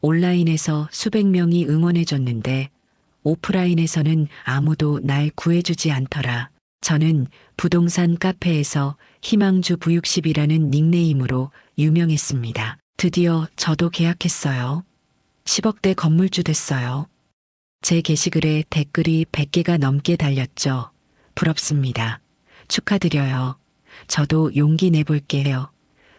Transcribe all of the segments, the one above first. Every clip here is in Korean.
온라인에서 수백 명이 응원해줬는데 오프라인에서는 아무도 날 구해주지 않더라. 저는 부동산 카페에서 희망주 부육십이라는 닉네임으로 유명했습니다. 드디어 저도 계약했어요. 10억대 건물주 됐어요. 제 게시글에 댓글이 100개가 넘게 달렸죠. 부럽습니다. 축하드려요. 저도 용기 내볼게요.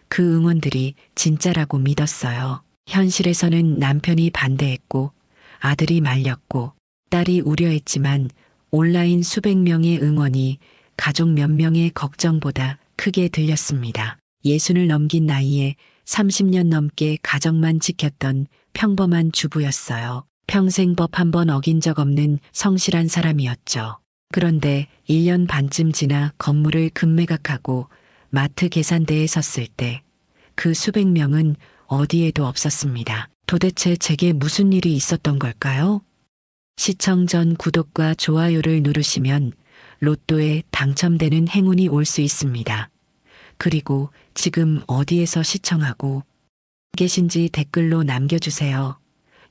그 응원들이 진짜라고 믿었어요. 현실에서는 남편이 반대했고 아들이 말렸고 딸이 우려했지만 온라인 수백 명의 응원이 가족 몇 명의 걱정보다 크게 들렸습니다. 60을 넘긴 나이에 30년 넘게 가정만 지켰던 평범한 주부였어요. 평생 법 한 번 어긴 적 없는 성실한 사람이었죠. 그런데 1년 반쯤 지나 건물을 급매각하고 마트 계산대에 섰을 때 그 수백 명은 어디에도 없었습니다. 도대체 제게 무슨 일이 있었던 걸까요? 시청 전 구독과 좋아요를 누르시면 로또에 당첨되는 행운이 올 수 있습니다. 그리고 지금 어디에서 시청하고 계신지 댓글로 남겨주세요.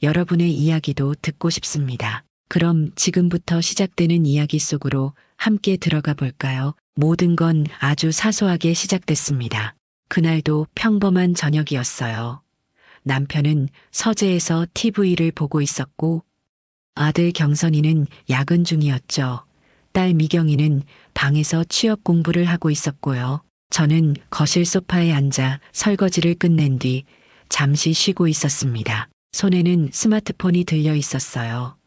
여러분의 이야기도 듣고 싶습니다. 그럼 지금부터 시작되는 이야기 속으로 함께 들어가 볼까요? 모든 건 아주 사소하게 시작됐습니다. 그날도 평범한 저녁이었어요. 남편은 서재에서 TV를 보고 있었고 아들 경선이는 야근 중이었죠. 딸 미경이는 방에서 취업 공부를 하고 있었고요. 저는 거실 소파에 앉아 설거지를 끝낸 뒤 잠시 쉬고 있었습니다. 손에는 스마트폰이 들려 있었어요.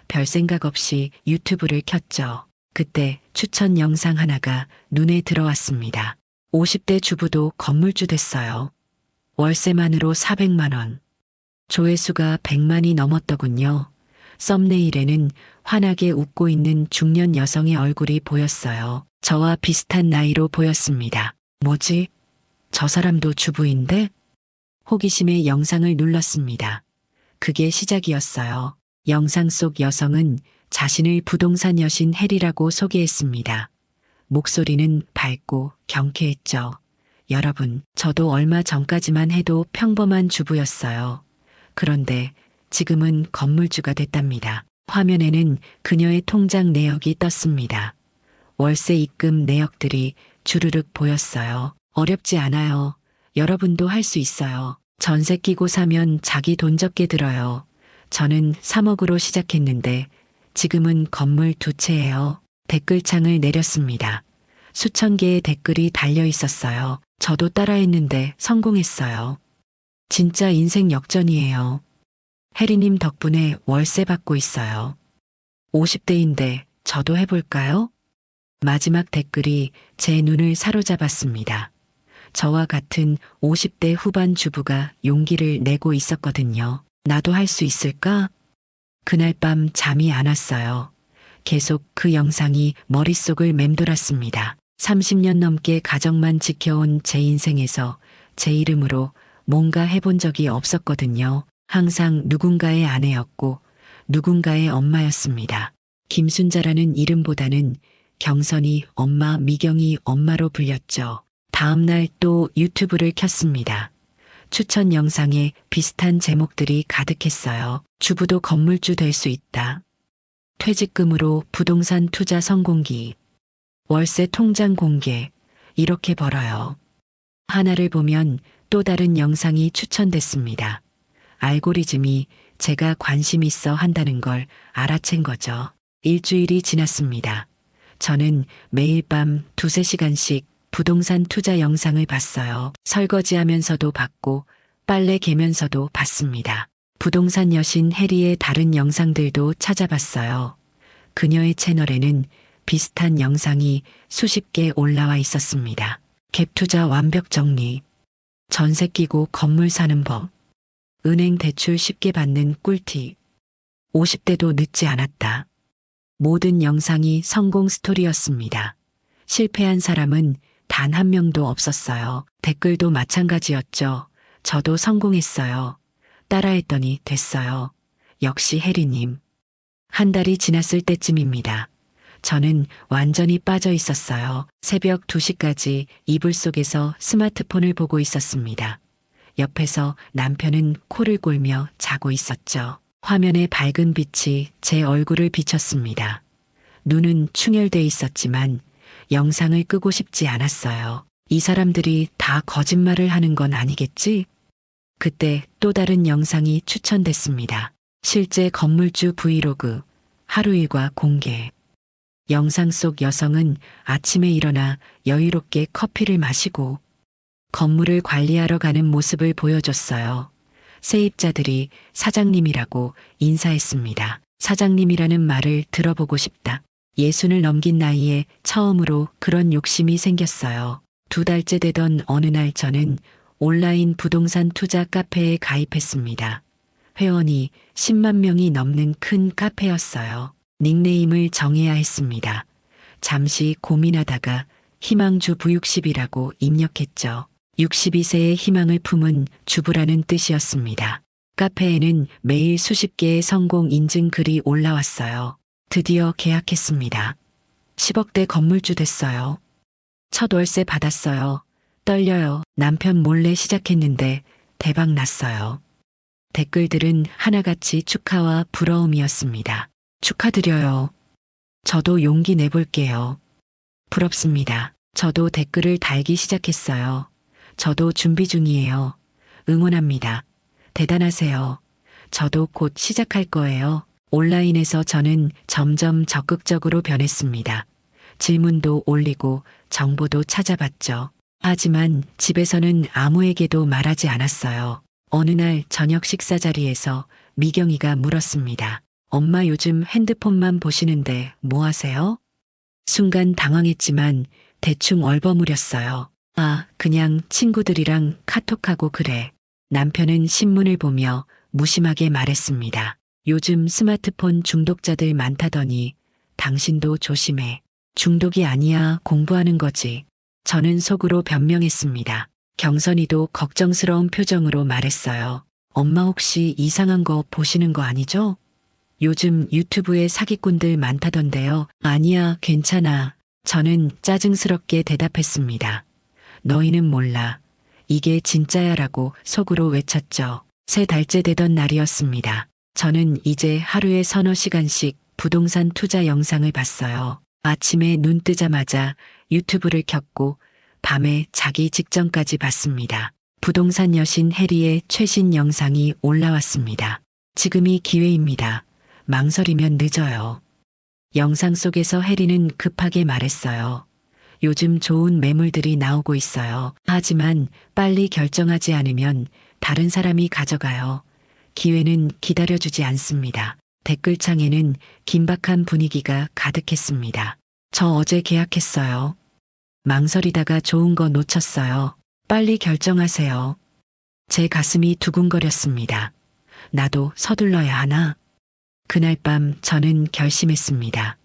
별 생각 없이 유튜브를 켰죠. 그때 추천 영상 하나가 눈에 들어왔습니다. 50대 주부도 건물주 됐어요. 월세만으로 400만 원. 조회수가 100만이 넘었더군요. 썸네일에는 환하게 웃고 있는 중년 여성의 얼굴이 보였어요. 저와 비슷한 나이로 보였습니다. 뭐지? 저 사람도 주부인데? 호기심에 영상을 눌렀습니다. 그게 시작이었어요. 영상 속 여성은 자신을 부동산 여신 해리라고 소개했습니다. 목소리는 밝고 경쾌했죠. 여러분, 저도 얼마 전까지만 해도 평범한 주부였어요. 그런데 지금은 건물주가 됐답니다. 화면에는 그녀의 통장 내역이 떴습니다. 월세 입금 내역들이 주르륵 보였어요. 어렵지 않아요. 여러분도 할 수 있어요. 전세 끼고 사면 자기 돈 적게 들어요. 저는 3억으로 시작했는데 지금은 건물 2채예요. 댓글창을 내렸습니다. 수천 개의 댓글이 달려 있었어요. 저도 따라했는데 성공했어요. 진짜 인생 역전이에요. 혜리님 덕분에 월세 받고 있어요. 50대인데 저도 해볼까요? 마지막 댓글이 제 눈을 사로잡았습니다. 저와 같은 50대 후반 주부가 용기를 내고 있었거든요. 나도 할 수 있을까? 그날 밤 잠이 안 왔어요. 계속 그 영상이 머릿속을 맴돌았습니다. 30년 넘게 가정만 지켜온 제 인생에서 제 이름으로 뭔가 해본 적이 없었거든요. 항상 누군가의 아내였고 누군가의 엄마였습니다. 김순자라는 이름보다는 경선이 엄마, 미경이 엄마로 불렸죠. 다음날 또 유튜브를 켰습니다. 추천 영상에 비슷한 제목들이 가득했어요. 주부도 건물주 될 수 있다. 퇴직금으로 부동산 투자 성공기. 월세 통장 공개. 이렇게 벌어요. 하나를 보면 또 다른 영상이 추천됐습니다. 알고리즘이 제가 관심 있어 한다는 걸 알아챈 거죠. 일주일이 지났습니다. 저는 매일 밤 2~3시간씩 부동산 투자 영상을 봤어요. 설거지하면서도 봤고 빨래 개면서도 봤습니다. 부동산 여신 해리의 다른 영상들도 찾아봤어요. 그녀의 채널에는 비슷한 영상이 수십 개 올라와 있었습니다. 갭 투자 완벽 정리, 전세 끼고 건물 사는 법, 은행 대출 쉽게 받는 꿀팁, 50대도 늦지 않았다. 모든 영상이 성공 스토리였습니다. 실패한 사람은 단 한 명도 없었어요. 댓글도 마찬가지였죠. 저도 성공했어요. 따라했더니 됐어요. 역시 혜리님. 한 달이 지났을 때쯤입니다. 저는 완전히 빠져 있었어요. 새벽 2시까지 이불 속에서 스마트폰을 보고 있었습니다. 옆에서 남편은 코를 골며 자고 있었죠. 화면의 밝은 빛이 제 얼굴을 비췄습니다. 눈은 충혈돼 있었지만 영상을 끄고 싶지 않았어요. 이 사람들이 다 거짓말을 하는 건 아니겠지? 그때 또 다른 영상이 추천됐습니다. 실제 건물주 브이로그, 하루 일과 공개. 영상 속 여성은 아침에 일어나 여유롭게 커피를 마시고 건물을 관리하러 가는 모습을 보여줬어요. 세입자들이 사장님이라고 인사했습니다. 사장님이라는 말을 들어보고 싶다. 60을 넘긴 나이에 처음으로 그런 욕심이 생겼어요. 2달째 되던 어느 날 저는 온라인 부동산 투자 카페에 가입했습니다. 회원이 10만 명이 넘는 큰 카페였어요. 닉네임을 정해야 했습니다. 잠시 고민하다가 희망주 V60이라고 입력했죠. 62세의 희망을 품은 주부라는 뜻이었습니다. 카페에는 매일 수십 개의 성공 인증 글이 올라왔어요. 드디어 계약했습니다. 10억대 건물주 됐어요. 첫 월세 받았어요. 떨려요. 남편 몰래 시작했는데 대박 났어요. 댓글들은 하나같이 축하와 부러움이었습니다. 축하드려요. 저도 용기 내볼게요. 부럽습니다. 저도 댓글을 달기 시작했어요. 저도 준비 중이에요. 응원합니다. 대단하세요. 저도 곧 시작할 거예요. 온라인에서 저는 점점 적극적으로 변했습니다. 질문도 올리고 정보도 찾아봤죠. 하지만 집에서는 아무에게도 말하지 않았어요. 어느 날 저녁 식사 자리에서 미경이가 물었습니다. 엄마 요즘 핸드폰만 보시는데 뭐 하세요? 순간 당황했지만 대충 얼버무렸어요. 아, 그냥 친구들이랑 카톡하고 그래. 남편은 신문을 보며 무심하게 말했습니다. 요즘 스마트폰 중독자들 많다더니 당신도 조심해. 중독이 아니야, 공부하는 거지. 저는 속으로 변명했습니다. 경선이도 걱정스러운 표정으로 말했어요. 엄마 혹시 이상한 거 보시는 거 아니죠? 요즘 유튜브에 사기꾼들 많다던데요. 아니야, 괜찮아. 저는 짜증스럽게 대답했습니다. 너희는 몰라. 이게 진짜야라고 속으로 외쳤죠. 3달째 되던 날이었습니다. 저는 이제 하루에 서너 시간씩 부동산 투자 영상을 봤어요. 아침에 눈 뜨자마자 유튜브를 켰고 밤에 자기 직전까지 봤습니다. 부동산 여신 해리의 최신 영상이 올라왔습니다. 지금이 기회입니다. 망설이면 늦어요. 영상 속에서 해리는 급하게 말했어요. 요즘 좋은 매물들이 나오고 있어요. 하지만 빨리 결정하지 않으면 다른 사람이 가져가요. 기회는 기다려주지 않습니다. 댓글창에는 긴박한 분위기가 가득했습니다. 저 어제 계약했어요. 망설이다가 좋은 거 놓쳤어요. 빨리 결정하세요. 제 가슴이 두근거렸습니다. 나도 서둘러야 하나? 그날 밤 저는 결심했습니다.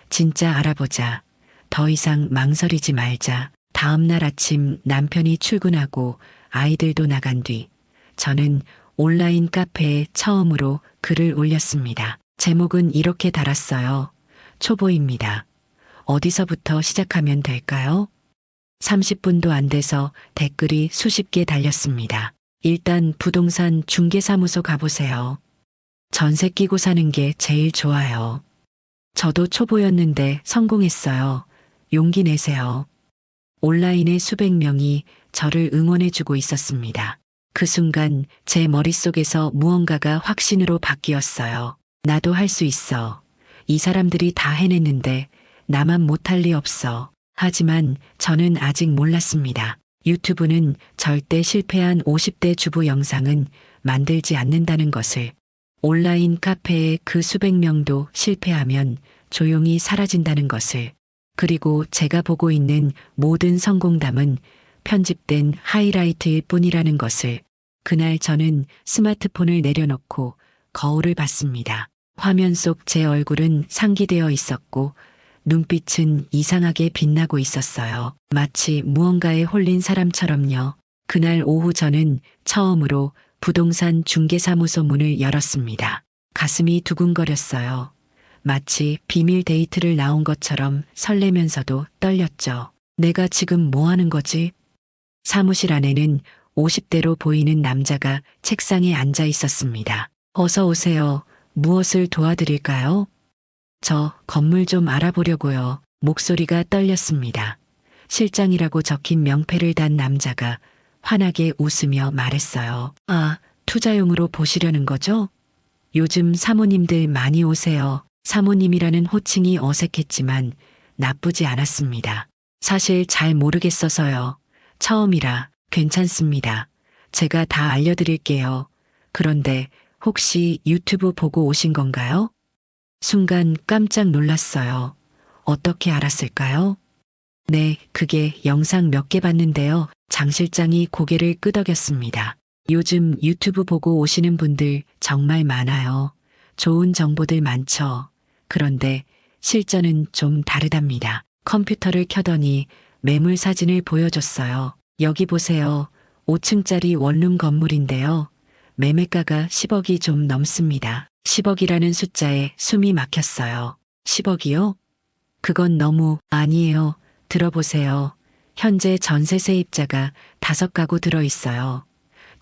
진짜 알아보자. 더 이상 망설이지 말자. 다음 날 아침 남편이 출근하고 아이들도 나간 뒤 저는 온라인 카페에 처음으로 글을 올렸습니다. 제목은 이렇게 달았어요. 초보입니다. 어디서부터 시작하면 될까요? 30분도 안 돼서 댓글이 수십 개 달렸습니다. 일단 부동산 중개사무소 가보세요. 전세 끼고 사는 게 제일 좋아요. 저도 초보였는데 성공했어요. 용기 내세요. 온라인에 수백 명이 저를 응원해주고 있었습니다. 그 순간 제 머릿속에서 무언가가 확신으로 바뀌었어요. 나도 할 수 있어. 이 사람들이 다 해냈는데 나만 못할 리 없어. 하지만 저는 아직 몰랐습니다. 유튜브는 절대 실패한 50대 주부 영상은 만들지 않는다는 것을. 온라인 카페의 그 수백 명도 실패하면 조용히 사라진다는 것을. 그리고 제가 보고 있는 모든 성공담은 편집된 하이라이트일 뿐이라는 것을. 그날 저는 스마트폰을 내려놓고 거울을 봤습니다. 화면 속 제 얼굴은 상기되어 있었고 눈빛은 이상하게 빛나고 있었어요. 마치 무언가에 홀린 사람처럼요. 그날 오후 저는 처음으로 부동산 중개사무소 문을 열었습니다. 가슴이 두근거렸어요. 마치 비밀 데이트를 나온 것처럼 설레면서도 떨렸죠. 내가 지금 뭐 하는 거지? 사무실 안에는 50대로 보이는 남자가 책상에 앉아 있었습니다. 어서 오세요. 무엇을 도와드릴까요? 저 건물 좀 알아보려고요. 목소리가 떨렸습니다. 실장이라고 적힌 명패를 단 남자가 환하게 웃으며 말했어요. 아, 투자용으로 보시려는 거죠? 요즘 사모님들 많이 오세요. 사모님이라는 호칭이 어색했지만 나쁘지 않았습니다. 사실 잘 모르겠어서요. 처음이라 괜찮습니다. 제가 다 알려드릴게요. 그런데 혹시 유튜브 보고 오신 건가요? 순간 깜짝 놀랐어요. 어떻게 알았을까요? 네, 그게 영상 몇 개 봤는데요. 장 실장이 고개를 끄덕였습니다. 요즘 유튜브 보고 오시는 분들 정말 많아요. 좋은 정보들 많죠. 그런데 실전은 좀 다르답니다. 컴퓨터를 켜더니 매물 사진을 보여줬어요. 여기 보세요. 5층짜리 원룸 건물인데요. 매매가가 10억이 좀 넘습니다. 10억이라는 숫자에 숨이 막혔어요. 10억이요? 그건 너무 아니에요. 들어보세요. 현재 전세 세입자가 5가구 들어있어요.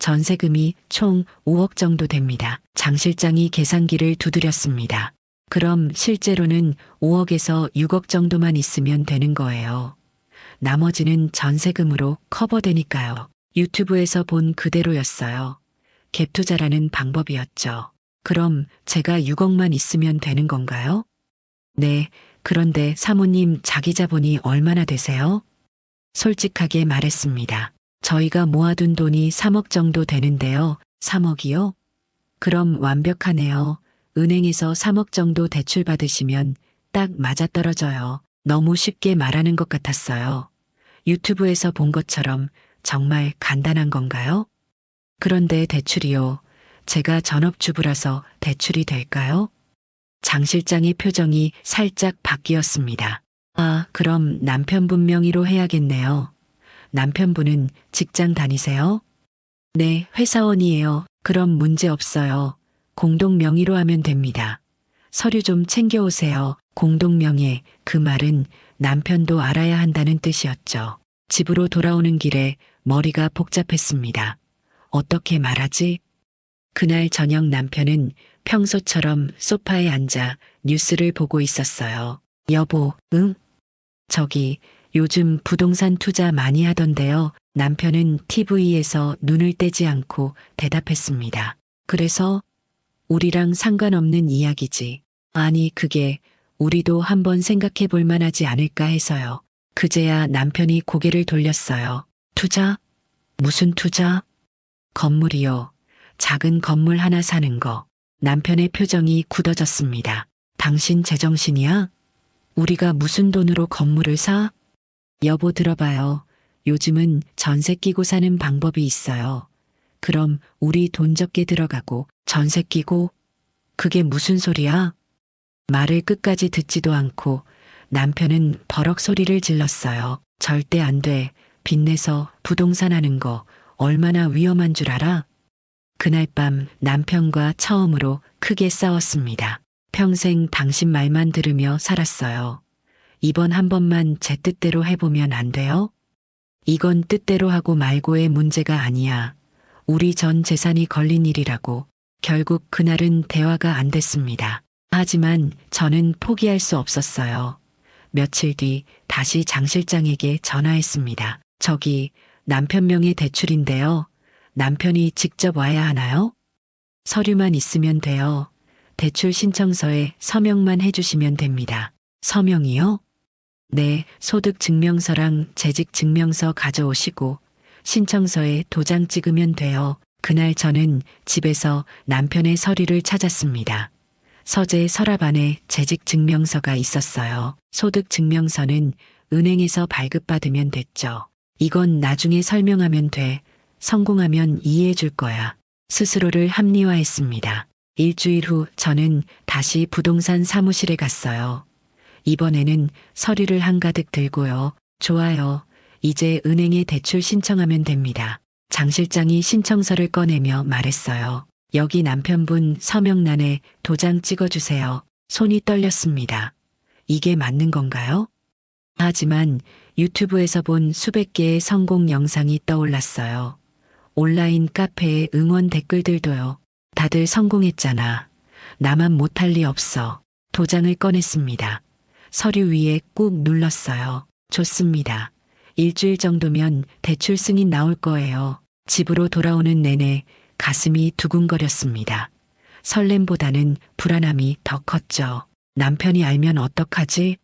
전세금이 총 5억 정도 됩니다. 장 실장이 계산기를 두드렸습니다. 그럼 실제로는 5억에서 6억 정도만 있으면 되는 거예요. 나머지는 전세금으로 커버되니까요. 유튜브에서 본 그대로였어요. 갭 투자라는 방법이었죠. 그럼 제가 6억만 있으면 되는 건가요? 네, 그런데 사모님 자기 자본이 얼마나 되세요? 솔직하게 말했습니다. 저희가 모아둔 돈이 3억 정도 되는데요. 3억이요? 그럼 완벽하네요. 은행에서 3억 정도 대출 받으시면 딱 맞아떨어져요. 너무 쉽게 말하는 것 같았어요. 유튜브에서 본 것처럼 정말 간단한 건가요? 그런데 대출이요. 제가 전업주부라서 대출이 될까요? 장 실장의 표정이 살짝 바뀌었습니다. 아, 그럼 남편분 명의로 해야겠네요. 남편분은 직장 다니세요? 네, 회사원이에요. 그럼 문제 없어요. 공동 명의로 하면 됩니다. 서류 좀 챙겨오세요. 공동 명예, 그 말은 남편도 알아야 한다는 뜻이었죠. 집으로 돌아오는 길에 머리가 복잡했습니다. 어떻게 말하지? 그날 저녁 남편은 평소처럼 소파에 앉아 뉴스를 보고 있었어요. 여보, 응? 저기, 요즘 부동산 투자 많이 하던데요. 남편은 TV에서 눈을 떼지 않고 대답했습니다. 그래서 우리랑 상관없는 이야기지. 아니, 그게 우리도 한번 생각해 볼 만하지 않을까 해서요. 그제야 남편이 고개를 돌렸어요. 투자? 무슨 투자? 건물이요. 작은 건물 하나 사는 거. 남편의 표정이 굳어졌습니다. 당신 제정신이야? 우리가 무슨 돈으로 건물을 사? 여보 들어봐요. 요즘은 전세 끼고 사는 방법이 있어요. 그럼 우리 돈 적게 들어가고 전세 끼고? 그게 무슨 소리야? 말을 끝까지 듣지도 않고 남편은 버럭 소리를 질렀어요. 절대 안 돼. 빚내서 부동산 하는 거 얼마나 위험한 줄 알아? 그날 밤 남편과 처음으로 크게 싸웠습니다. 평생 당신 말만 들으며 살았어요. 이번 한 번만 제 뜻대로 해보면 안 돼요? 이건 뜻대로 하고 말고의 문제가 아니야. 우리 전 재산이 걸린 일이라고. 결국 그날은 대화가 안 됐습니다. 하지만 저는 포기할 수 없었어요. 며칠 뒤 다시 장 실장에게 전화했습니다. 저기 남편 명의 대출인데요. 남편이 직접 와야 하나요? 서류만 있으면 돼요. 대출 신청서에 서명만 해주시면 됩니다. 서명이요? 네, 소득증명서랑 재직증명서 가져오시고 신청서에 도장 찍으면 돼요. 그날 저는 집에서 남편의 서류를 찾았습니다. 서재 서랍 안에 재직증명서가 있었어요. 소득증명서는 은행에서 발급받으면 됐죠. 이건 나중에 설명하면 돼. 성공하면 이해해 줄 거야. 스스로를 합리화했습니다. 일주일 후 저는 다시 부동산 사무실에 갔어요. 이번에는 서류를 한가득 들고요. 좋아요. 이제 은행에 대출 신청하면 됩니다. 장 실장이 신청서를 꺼내며 말했어요. 여기 남편분 서명란에 도장 찍어주세요. 손이 떨렸습니다. 이게 맞는 건가요? 하지만 유튜브에서 본 수백 개의 성공 영상이 떠올랐어요. 온라인 카페에 응원 댓글들도요. 다들 성공했잖아. 나만 못할 리 없어. 도장을 꺼냈습니다. 서류 위에 꾹 눌렀어요. 좋습니다. 일주일 정도면 대출 승인 나올 거예요. 집으로 돌아오는 내내 가슴이 두근거렸습니다. 설렘보다는 불안함이 더 컸죠. 남편이 알면 어떡하지?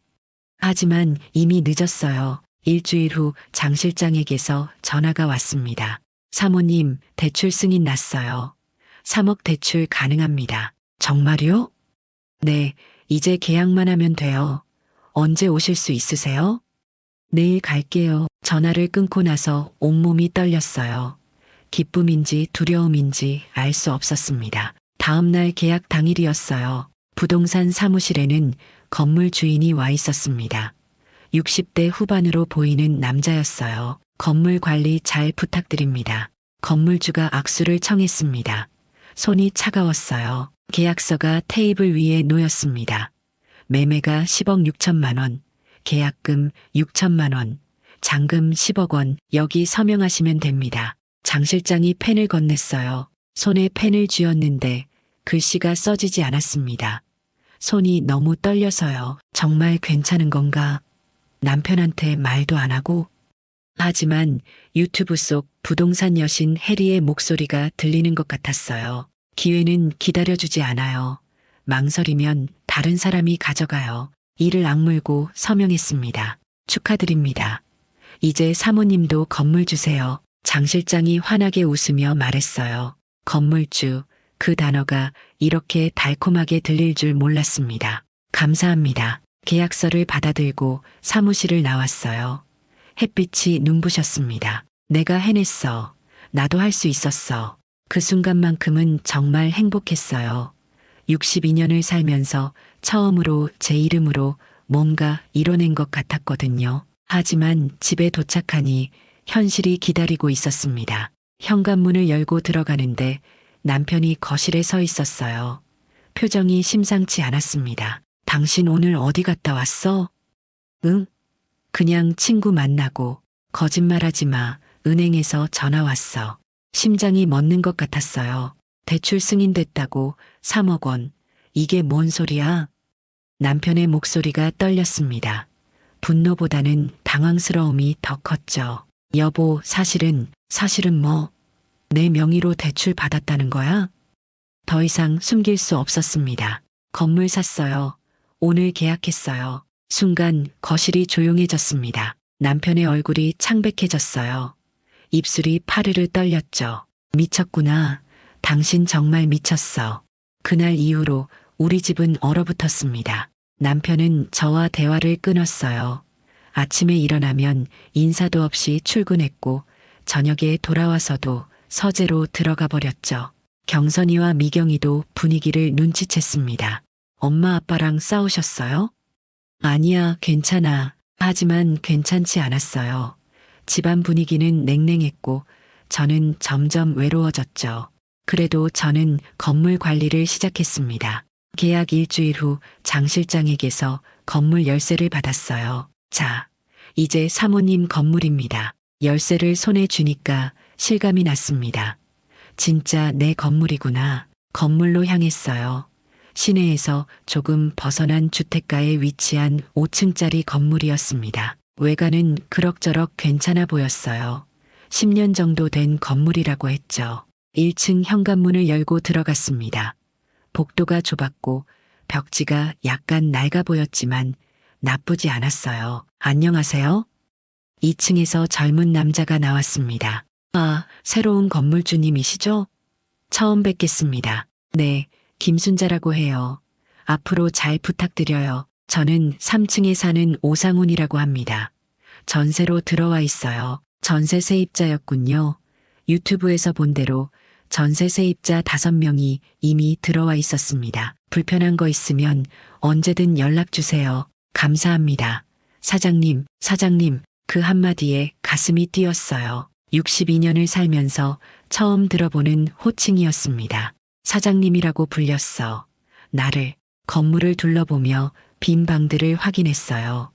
하지만 이미 늦었어요. 일주일 후 장 실장에게서 전화가 왔습니다. 사모님, 대출 승인 났어요. 3억 대출 가능합니다. 정말요? 네, 이제 계약만 하면 돼요. 언제 오실 수 있으세요? 내일 갈게요. 전화를 끊고 나서 온몸이 떨렸어요. 기쁨인지 두려움인지 알 수 없었습니다. 다음 날 계약 당일이었어요. 부동산 사무실에는 건물 주인이 와 있었습니다. 60대 후반으로 보이는 남자였어요. 건물 관리 잘 부탁드립니다. 건물주가 악수를 청했습니다. 손이 차가웠어요. 계약서가 테이블 위에 놓였습니다. 매매가 10억 6천만 원, 계약금 6천만 원, 잔금 10억 원, 여기 서명하시면 됩니다. 장 실장이 펜을 건넸어요. 손에 펜을 쥐었는데 글씨가 써지지 않았습니다. 손이 너무 떨려서요. 정말 괜찮은 건가? 남편한테 말도 안 하고? 하지만 유튜브 속 부동산 여신 해리의 목소리가 들리는 것 같았어요. 기회는 기다려주지 않아요. 망설이면 다른 사람이 가져가요. 이를 악물고 서명했습니다. 축하드립니다. 이제 사모님도 건물 주세요. 장 실장이 환하게 웃으며 말했어요. 건물주, 그 단어가 이렇게 달콤하게 들릴 줄 몰랐습니다. 감사합니다. 계약서를 받아들고 사무실을 나왔어요. 햇빛이 눈부셨습니다. 내가 해냈어. 나도 할 수 있었어. 그 순간만큼은 정말 행복했어요. 62년을 살면서 처음으로 제 이름으로 뭔가 이뤄낸 것 같았거든요. 하지만 집에 도착하니 현실이 기다리고 있었습니다. 현관문을 열고 들어가는데 남편이 거실에 서 있었어요. 표정이 심상치 않았습니다. 당신 오늘 어디 갔다 왔어? 응? 그냥 친구 만나고. 거짓말하지 마. 은행에서 전화 왔어. 심장이 멎는 것 같았어요. 대출 승인됐다고 3억 원. 이게 뭔 소리야? 남편의 목소리가 떨렸습니다. 분노보다는 당황스러움이 더 컸죠. 여보, 사실은 뭐? 내 명의로 대출 받았다는 거야? 더 이상 숨길 수 없었습니다. 건물 샀어요. 오늘 계약했어요. 순간 거실이 조용해졌습니다. 남편의 얼굴이 창백해졌어요. 입술이 파르르 떨렸죠. 미쳤구나. 당신 정말 미쳤어. 그날 이후로 우리 집은 얼어붙었습니다. 남편은 저와 대화를 끊었어요. 아침에 일어나면 인사도 없이 출근했고 저녁에 돌아와서도 서재로 들어가 버렸죠. 경선이와 미경이도 분위기를 눈치챘습니다. 엄마 아빠랑 싸우셨어요? 아니야, 괜찮아. 하지만 괜찮지 않았어요. 집안 분위기는 냉랭했고 저는 점점 외로워졌죠. 그래도 저는 건물 관리를 시작했습니다. 계약 일주일 후 장 실장에게서 건물 열쇠를 받았어요. 자, 이제 사모님 건물입니다. 열쇠를 손에 쥐니까 실감이 났습니다. 진짜 내 건물이구나. 건물로 향했어요. 시내에서 조금 벗어난 주택가에 위치한 5층짜리 건물이었습니다. 외관은 그럭저럭 괜찮아 보였어요. 10년 정도 된 건물이라고 했죠. 1층 현관문을 열고 들어갔습니다. 복도가 좁았고 벽지가 약간 낡아 보였지만 나쁘지 않았어요. 안녕하세요. 2층에서 젊은 남자가 나왔습니다. 아, 새로운 건물주님이시죠? 처음 뵙겠습니다. 네, 김순자라고 해요. 앞으로 잘 부탁드려요. 저는 3층에 사는 오상훈이라고 합니다. 전세로 들어와 있어요. 전세 세입자였군요. 유튜브에서 본 대로 전세 세입자 5명이 이미 들어와 있었습니다. 불편한 거 있으면 언제든 연락 주세요. 감사합니다. 사장님, 그 한마디에 가슴이 뛰었어요. 62년을 살면서 처음 들어보는 호칭이었습니다. 사장님이라고 불렸어. 나를. 건물을 둘러보며 빈 방들을 확인했어요.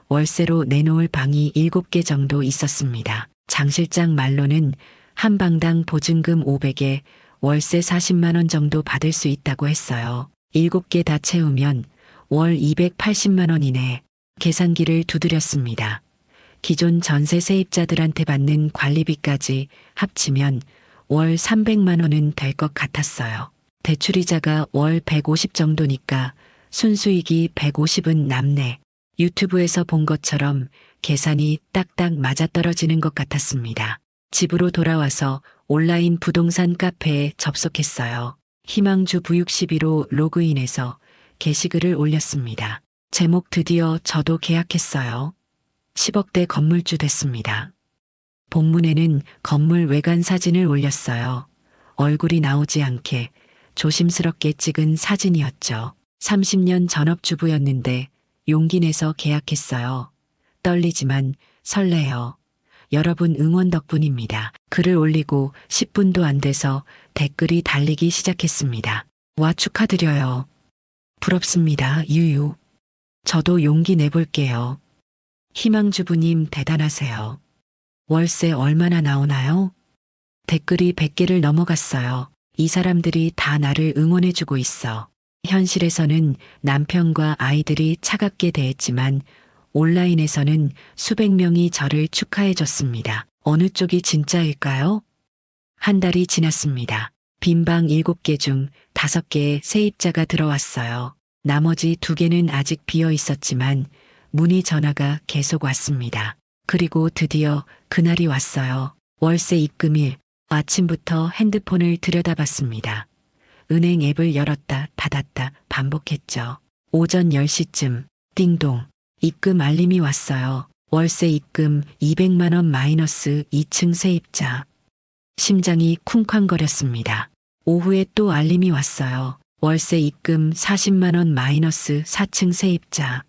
월세로 내놓을 방이 7개 정도 있었습니다. 장 실장 말로는 한 방당 보증금 500에 월세 40만 원 정도 받을 수 있다고 했어요. 7개 다 채우면 월 280만 원 이내. 계산기를 두드렸습니다. 기존 전세 세입자들한테 받는 관리비까지 합치면 월 300만 원은 될 것 같았어요. 대출이자가 월 150 정도니까 순수익이 150은 남네. 유튜브에서 본 것처럼 계산이 딱딱 맞아떨어지는 것 같았습니다. 집으로 돌아와서 온라인 부동산 카페에 접속했어요. 희망주 부육12로 로그인해서 게시글을 올렸습니다. 제목 드디어 저도 계약했어요. 10억대 건물주 됐습니다. 본문에는 건물 외관 사진을 올렸어요. 얼굴이 나오지 않게 조심스럽게 찍은 사진이었죠. 30년 전업주부였는데 용기 내서 계약했어요. 떨리지만 설레요. 여러분 응원 덕분입니다. 글을 올리고 10분도 안 돼서 댓글이 달리기 시작했습니다. 와 축하드려요. 부럽습니다. 유유. 저도 용기 내볼게요. 희망주부님 대단하세요. 월세 얼마나 나오나요? 댓글이 100개를 넘어갔어요. 이 사람들이 다 나를 응원해주고 있어. 현실에서는 남편과 아이들이 차갑게 대했지만 온라인에서는 수백 명이 저를 축하해줬습니다. 어느 쪽이 진짜일까요? 한 달이 지났습니다. 빈방 7개 중 5개의 세입자가 들어왔어요. 나머지 2개는 아직 비어 있었지만 문의 전화가 계속 왔습니다. 그리고 드디어 그날이 왔어요. 월세 입금일. 아침부터 핸드폰을 들여다봤습니다. 은행 앱을 열었다 닫았다 반복했죠. 오전 10시쯤 띵동 입금 알림이 왔어요. 월세 입금 200만 원 마이너스 2층 세입자. 심장이 쿵쾅거렸습니다. 오후에 또 알림이 왔어요. 월세 입금 40만 원 마이너스 4층 세입자.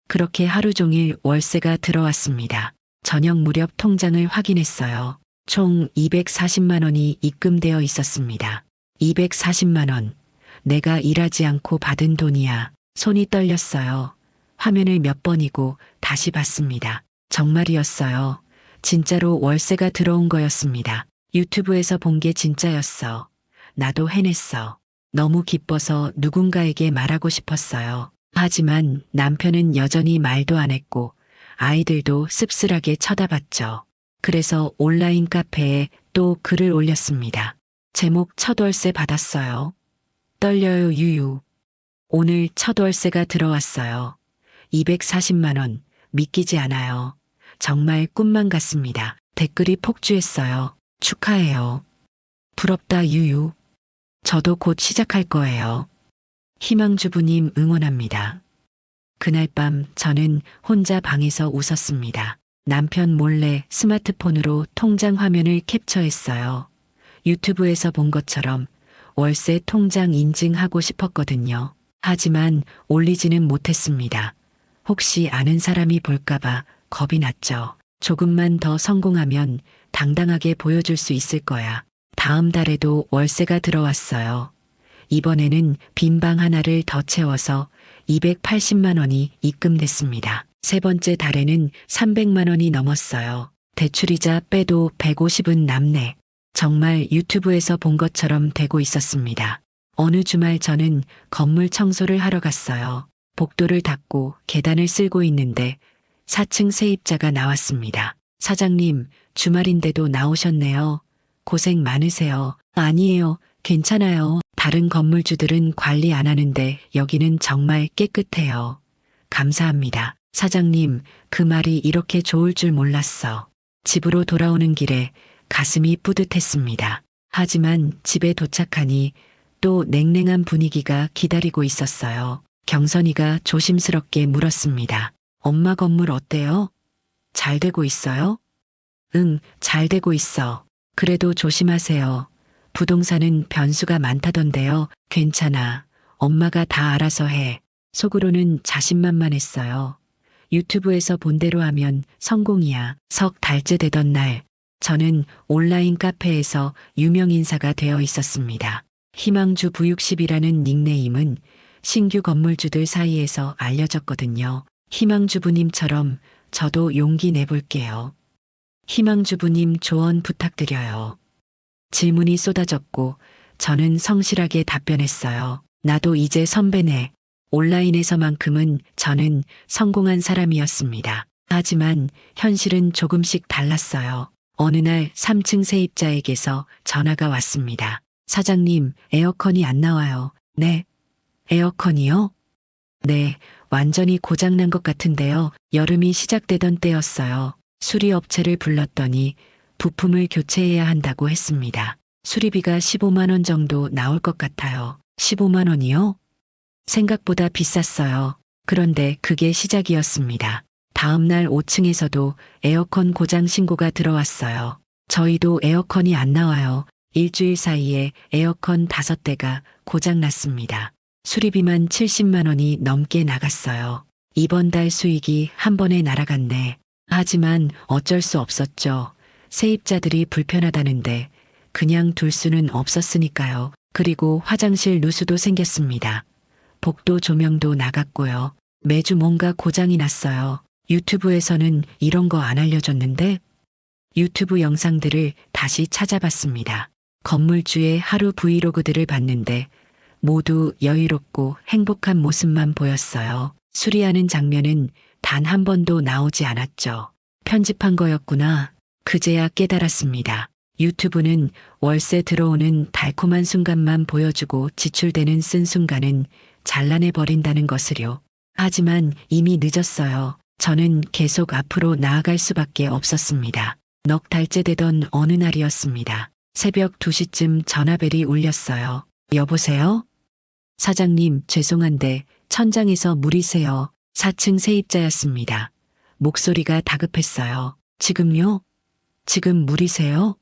그렇게 하루 종일 월세가 들어왔습니다. 저녁 무렵 통장을 확인했어요. 총 240만 원이 입금되어 있었습니다. 240만 원. 내가 일하지 않고 받은 돈이야. 손이 떨렸어요. 화면을 몇 번이고 다시 봤습니다. 정말이었어요. 진짜로 월세가 들어온 거였습니다. 유튜브에서 본 게 진짜였어. 나도 해냈어. 너무 기뻐서 누군가에게 말하고 싶었어요. 하지만 남편은 여전히 말도 안 했고 아이들도 씁쓸하게 쳐다봤죠. 그래서 온라인 카페에 또 글을 올렸습니다. 제목 첫 월세 받았어요. 떨려요 유유. 오늘 첫 월세가 들어왔어요. 240만 원. 믿기지 않아요. 정말 꿈만 같습니다. 댓글이 폭주했어요. 축하해요. 부럽다 유유. 저도 곧 시작할 거예요. 희망주부님 응원합니다. 그날 밤 저는 혼자 방에서 웃었습니다. 남편 몰래 스마트폰으로 통장 화면을 캡처했어요. 유튜브에서 본 것처럼 월세 통장 인증하고 싶었거든요. 하지만 올리지는 못했습니다. 혹시 아는 사람이 볼까봐 겁이 났죠. 조금만 더 성공하면 당당하게 보여줄 수 있을 거야. 다음 달에도 월세가 들어왔어요. 이번에는 빈방 하나를 더 채워서 280만 원이 입금됐습니다. 세 번째 달에는 300만 원이 넘었어요. 대출이자 빼도 150은 남네. 정말 유튜브에서 본 것처럼 되고 있었습니다. 어느 주말 저는 건물 청소를 하러 갔어요. 복도를 닦고 계단을 쓸고 있는데 4층 세입자가 나왔습니다. 사장님, 주말인데도 나오셨네요. 고생 많으세요. 아니에요. 괜찮아요. 다른 건물주들은 관리 안 하는데 여기는 정말 깨끗해요. 감사합니다. 사장님, 그 말이 이렇게 좋을 줄 몰랐어. 집으로 돌아오는 길에 가슴이 뿌듯했습니다. 하지만 집에 도착하니 또 냉랭한 분위기가 기다리고 있었어요. 경선이가 조심스럽게 물었습니다. 엄마 건물 어때요? 잘 되고 있어요? 응, 잘 되고 있어. 그래도 조심하세요. 부동산은 변수가 많다던데요. 괜찮아. 엄마가 다 알아서 해. 속으로는 자신만만했어요. 유튜브에서 본 대로 하면 성공이야. 석 달째 되던 날, 저는 온라인 카페에서 유명 인사가 되어 있었습니다. 희망주 부육십이라는 닉네임은 신규 건물주들 사이에서 알려졌거든요. 희망주부님처럼 저도 용기 내볼게요. 희망주부님 조언 부탁드려요. 질문이 쏟아졌고 저는 성실하게 답변했어요. 나도 이제 선배네. 온라인에서만큼은 저는 성공한 사람이었습니다. 하지만 현실은 조금씩 달랐어요. 어느 날 3층 세입자에게서 전화가 왔습니다. 사장님, 에어컨이 안 나와요. 네. 에어컨이요? 네, 완전히 고장난 것 같은데요. 여름이 시작되던 때였어요. 수리업체를 불렀더니 부품을 교체해야 한다고 했습니다. 수리비가 15만 원 정도 나올 것 같아요. 15만 원이요? 생각보다 비쌌어요. 그런데 그게 시작이었습니다. 다음 날 5층에서도 에어컨 고장 신고가 들어왔어요. 저희도 에어컨이 안 나와요. 일주일 사이에 에어컨 5대가 고장 났습니다. 수리비만 70만 원이 넘게 나갔어요. 이번 달 수익이 한 번에 날아갔네. 하지만 어쩔 수 없었죠. 세입자들이 불편하다는데 그냥 둘 수는 없었으니까요. 그리고 화장실 누수도 생겼습니다. 복도 조명도 나갔고요. 매주 뭔가 고장이 났어요. 유튜브에서는 이런 거 안 알려줬는데 유튜브 영상들을 다시 찾아봤습니다. 건물주의 하루 브이로그들을 봤는데 모두 여유롭고 행복한 모습만 보였어요. 수리하는 장면은 단 한 번도 나오지 않았죠. 편집한 거였구나. 그제야 깨달았습니다. 유튜브는 월세 들어오는 달콤한 순간만 보여주고 지출되는 쓴 순간은 잘라내버린다는 것을요. 하지만 이미 늦었어요. 저는 계속 앞으로 나아갈 수밖에 없었습니다. 넉 달째 되던 어느 날이었습니다. 새벽 2시쯤 전화벨이 울렸어요. 여보세요? 사장님, 죄송한데 천장에서 물이 새요. 4층 세입자였습니다. 목소리가 다급했어요. 지금요? 지금 물이 새요?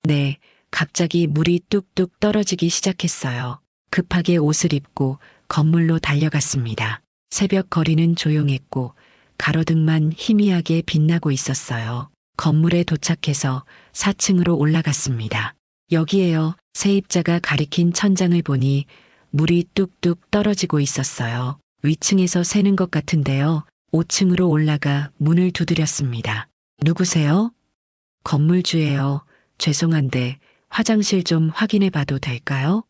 네, 갑자기 물이 뚝뚝 떨어지기 시작했어요. 급하게 옷을 입고 건물로 달려갔습니다. 새벽 거리는 조용했고 가로등만 희미하게 빛나고 있었어요. 건물에 도착해서 4층으로 올라갔습니다. 여기에요. 세입자가 가리킨 천장을 보니 물이 뚝뚝 떨어지고 있었어요. 위층에서 새는 것 같은데요. 5층으로 올라가 문을 두드렸습니다. 누구세요? 건물주예요. 죄송한데 화장실 좀 확인해 봐도 될까요?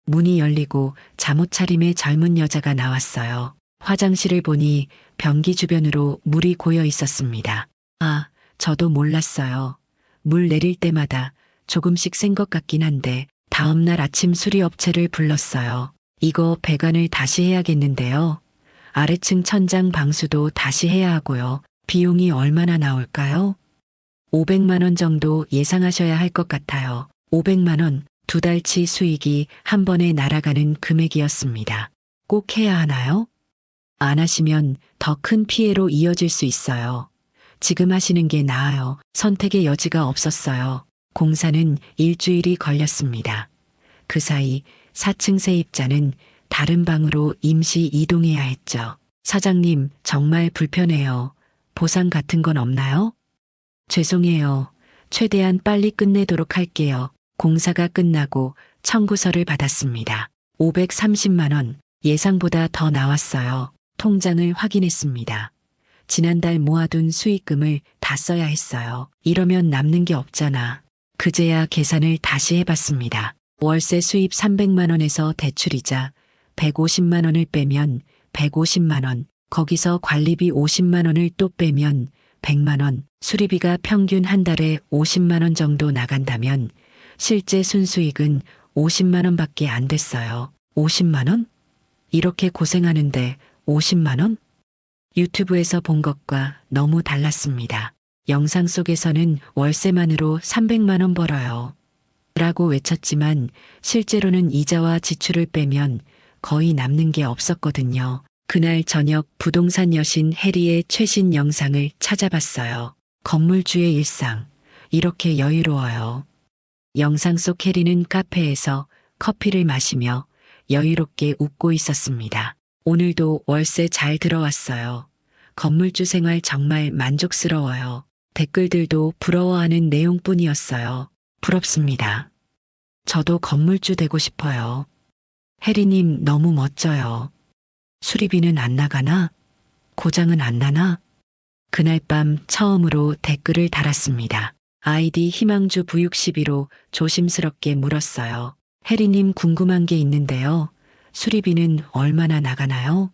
문이 열리고 잠옷 차림의 젊은 여자가 나왔어요. 화장실을 보니 변기 주변으로 물이 고여 있었습니다. 아, 저도 몰랐어요. 물 내릴 때마다 조금씩 센 것 같긴 한데 다음 날 아침 수리업체를 불렀어요. 이거 배관을 다시 해야겠는데요. 아래층 천장 방수도 다시 해야 하고요. 비용이 얼마나 나올까요? 500만 원 정도 예상하셔야 할 것 같아요. 500만 원, 2달치 수익이 한 번에 날아가는 금액이었습니다. 꼭 해야 하나요? 안 하시면 더 큰 피해로 이어질 수 있어요. 지금 하시는 게 나아요. 선택의 여지가 없었어요. 공사는 일주일이 걸렸습니다. 그 사이 4층 세입자는 다른 방으로 임시 이동해야 했죠. 사장님, 정말 불편해요. 보상 같은 건 없나요? 죄송해요. 최대한 빨리 끝내도록 할게요. 공사가 끝나고 청구서를 받았습니다. 530만 원, 예상보다 더 나왔어요. 통장을 확인했습니다. 지난달 모아둔 수익금을 다 써야 했어요. 이러면 남는 게 없잖아. 그제야 계산을 다시 해봤습니다. 월세 수입 300만 원에서 대출이자 150만 원을 빼면 150만 원, 거기서 관리비 50만 원을 또 빼면 100만 원, 수리비가 평균 한 달에 50만 원 정도 나간다면 실제 순수익은 50만 원밖에 안 됐어요. 50만 원? 이렇게 고생하는데 50만 원? 유튜브에서 본 것과 너무 달랐습니다. 영상 속에서는 월세만으로 300만 원 벌어요. 라고 외쳤지만 실제로는 이자와 지출을 빼면 거의 남는 게 없었거든요. 그날 저녁 부동산 여신 해리의 최신 영상을 찾아봤어요. 건물주의 일상, 이렇게 여유로워요. 영상 속 해리는 카페에서 커피를 마시며 여유롭게 웃고 있었습니다. 오늘도 월세 잘 들어왔어요. 건물주 생활 정말 만족스러워요. 댓글들도 부러워하는 내용뿐이었어요. 부럽습니다. 저도 건물주 되고 싶어요. 혜리님 너무 멋져요. 수리비는 안 나가나? 고장은 안 나나? 그날 밤 처음으로 댓글을 달았습니다. 아이디 희망주 부육12로 조심스럽게 물었어요. 혜리님 궁금한 게 있는데요. 수리비는 얼마나 나가나요?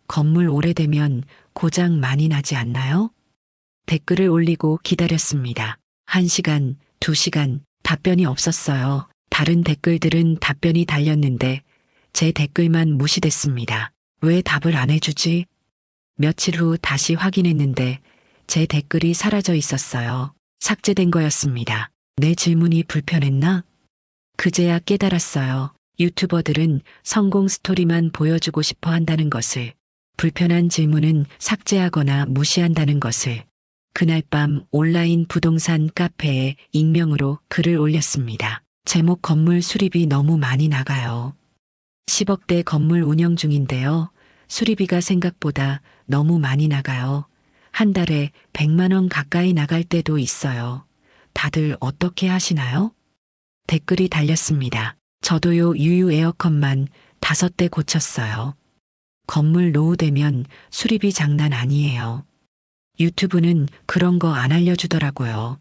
건물 오래되면 고장 많이 나지 않나요? 댓글을 올리고 기다렸습니다. 1시간, 2시간 답변이 없었어요. 다른 댓글들은 답변이 달렸는데 제 댓글만 무시됐습니다. 왜 답을 안 해주지? 며칠 후 다시 확인했는데 제 댓글이 사라져 있었어요. 삭제된 거였습니다. 내 질문이 불편했나? 그제야 깨달았어요. 유튜버들은 성공 스토리만 보여주고 싶어 한다는 것을, 불편한 질문은 삭제하거나 무시한다는 것을. 그날 밤 온라인 부동산 카페에 익명으로 글을 올렸습니다. 제목 건물 수리비 너무 많이 나가요. 10억대 건물 운영 중인데요. 수리비가 생각보다 너무 많이 나가요. 한 달에 100만 원 가까이 나갈 때도 있어요. 다들 어떻게 하시나요? 댓글이 달렸습니다. 저도요 유유 에어컨만 5대 고쳤어요. 건물 노후되면 수리비 장난 아니에요. 유튜브는 그런 거 안 알려주더라고요.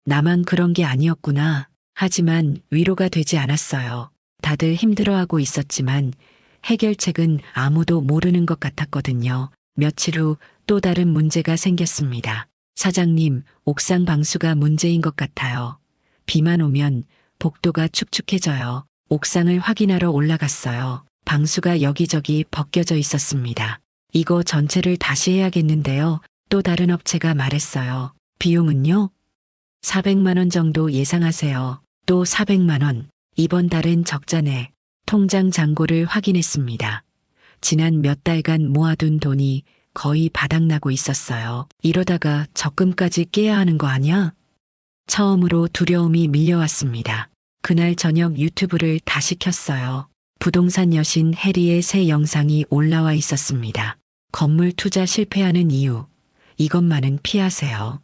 나만 그런 게 아니었구나. 하지만 위로가 되지 않았어요. 다들 힘들어하고 있었지만 해결책은 아무도 모르는 것 같았거든요. 며칠 후 또 다른 문제가 생겼습니다. 사장님, 옥상 방수가 문제인 것 같아요. 비만 오면 복도가 축축해져요. 옥상을 확인하러 올라갔어요. 방수가 여기저기 벗겨져 있었습니다. 이거 전체를 다시 해야겠는데요. 또 다른 업체가 말했어요. 비용은요? 400만 원 정도 예상하세요. 또 400만 원. 이번 달엔 적자네. 통장 잔고를 확인했습니다. 지난 몇 달간 모아둔 돈이 거의 바닥나고 있었어요. 이러다가 적금까지 깨야 하는 거 아니야? 처음으로 두려움이 밀려왔습니다. 그날 저녁 유튜브를 다시 켰어요. 부동산 여신 해리의 새 영상이 올라와 있었습니다. 건물 투자 실패하는 이유. 이것만은 피하세요.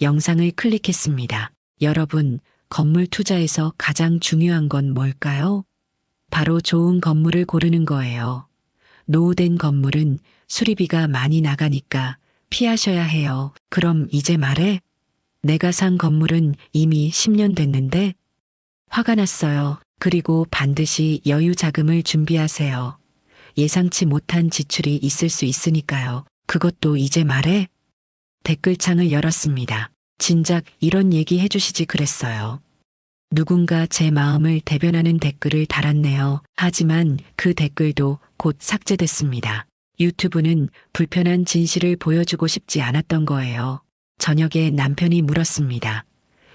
영상을 클릭했습니다. 여러분, 건물 투자에서 가장 중요한 건 뭘까요? 바로 좋은 건물을 고르는 거예요. 노후된 건물은 수리비가 많이 나가니까 피하셔야 해요. 그럼 이제 말해? 내가 산 건물은 이미 10년 됐는데? 화가 났어요. 그리고 반드시 여유 자금을 준비하세요. 예상치 못한 지출이 있을 수 있으니까요. 그것도 이제 말해? 댓글창을 열었습니다. 진작 이런 얘기 해주시지 그랬어요. 누군가 제 마음을 대변하는 댓글을 달았네요. 하지만 그 댓글도 곧 삭제됐습니다. 유튜브는 불편한 진실을 보여주고 싶지 않았던 거예요. 저녁에 남편이 물었습니다.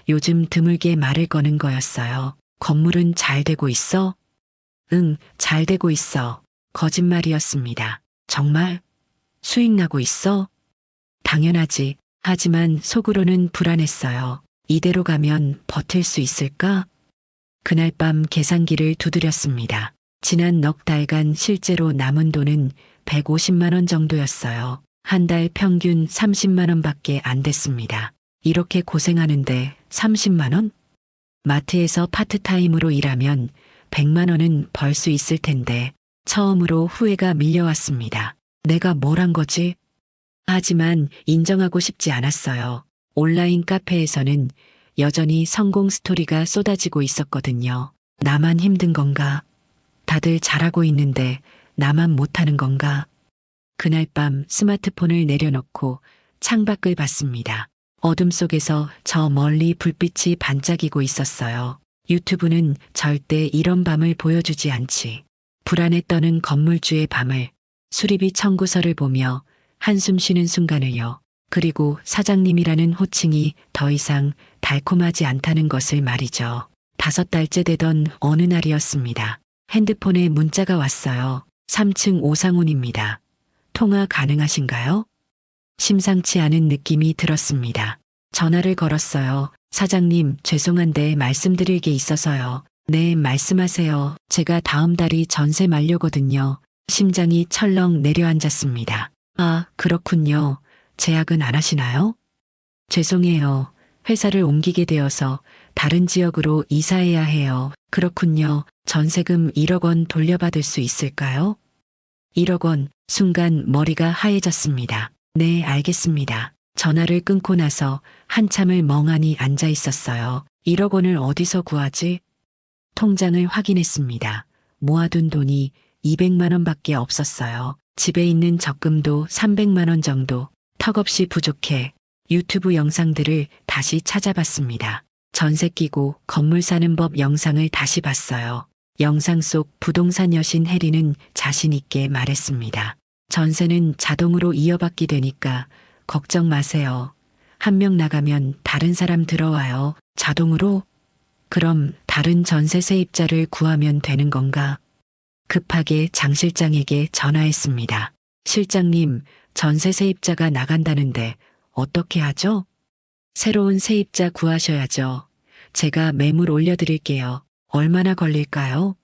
요즘 드물게 말을 거는 거였어요. 건물은 잘 되고 있어? 응, 잘 되고 있어. 거짓말이었습니다. 정말? 수익 나고 있어? 당연하지. 하지만 속으로는 불안했어요. 이대로 가면 버틸 수 있을까? 그날 밤 계산기를 두드렸습니다. 지난 넉 달간 실제로 남은 돈은 150만 원 정도였어요. 한 달 평균 30만 원밖에 안 됐습니다. 이렇게 고생하는데 30만 원? 마트에서 파트타임으로 일하면 100만 원은 벌 수 있을 텐데 처음으로 후회가 밀려왔습니다. 내가 뭘 한 거지? 하지만 인정하고 싶지 않았어요. 온라인 카페에서는 여전히 성공 스토리가 쏟아지고 있었거든요. 나만 힘든 건가? 다들 잘하고 있는데 나만 못하는 건가? 그날 밤 스마트폰을 내려놓고 창밖을 봤습니다. 어둠 속에서 저 멀리 불빛이 반짝이고 있었어요. 유튜브는 절대 이런 밤을 보여주지 않지. 불안에 떠는 건물주의 밤을, 수리비 청구서를 보며 한숨 쉬는 순간을요. 그리고 사장님이라는 호칭이 더 이상 달콤하지 않다는 것을 말이죠. 5달째 되던 어느 날이었습니다. 핸드폰에 문자가 왔어요. 3층 오상훈입니다. 통화 가능하신가요? 심상치 않은 느낌이 들었습니다. 전화를 걸었어요. 사장님, 죄송한데 말씀드릴 게 있어서요. 네, 말씀하세요. 제가 다음 달이 전세 만료거든요. 심장이 철렁 내려앉았습니다. 아, 그렇군요. 제약은 안 하시나요? 죄송해요. 회사를 옮기게 되어서 다른 지역으로 이사해야 해요. 그렇군요. 전세금 1억 원 돌려받을 수 있을까요? 1억 원, 순간 머리가 하얘졌습니다. 네, 알겠습니다. 전화를 끊고 나서 한참을 멍하니 앉아 있었어요. 1억 원을 어디서 구하지? 통장을 확인했습니다. 모아둔 돈이 200만 원밖에 없었어요. 집에 있는 적금도 300만 원 정도, 턱없이 부족해. 유튜브 영상들을 다시 찾아봤습니다. 전세 끼고 건물 사는 법 영상을 다시 봤어요. 영상 속 부동산 여신 혜리는 자신 있게 말했습니다. 전세는 자동으로 이어받기 되니까 걱정 마세요. 한 명 나가면 다른 사람 들어와요. 자동으로? 그럼 다른 전세 세입자를 구하면 되는 건가? 급하게 장 실장에게 전화했습니다. 실장님, 전세 세입자가 나간다는데 어떻게 하죠? 새로운 세입자 구하셔야죠. 제가 매물 올려드릴게요. 얼마나 걸릴까요?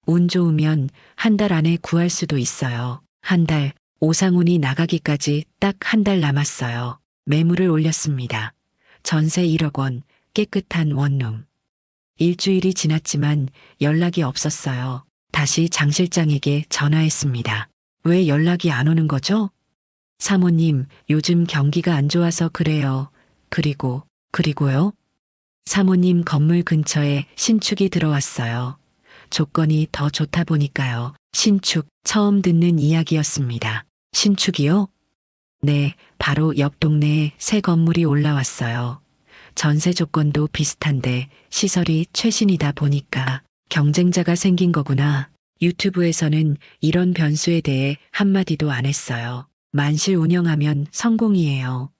운 좋으면 한 달 안에 구할 수도 있어요. 한 달, 오상훈이 나가기까지 딱 한 달 남았어요. 매물을 올렸습니다. 전세 1억 원, 깨끗한 원룸. 일주일이 지났지만 연락이 없었어요. 다시 장 실장에게 전화했습니다. 왜 연락이 안 오는 거죠? 사모님, 요즘 경기가 안 좋아서 그래요. 그리고요? 사모님 건물 근처에 신축이 들어왔어요. 조건이 더 좋다 보니까요. 신축, 처음 듣는 이야기였습니다. 신축이요? 네, 바로 옆 동네에 새 건물이 올라왔어요. 전세 조건도 비슷한데 시설이 최신이다 보니까 경쟁자가 생긴 거구나. 유튜브에서는 이런 변수에 대해 한마디도 안 했어요. 만실 운영하면 성공이에요.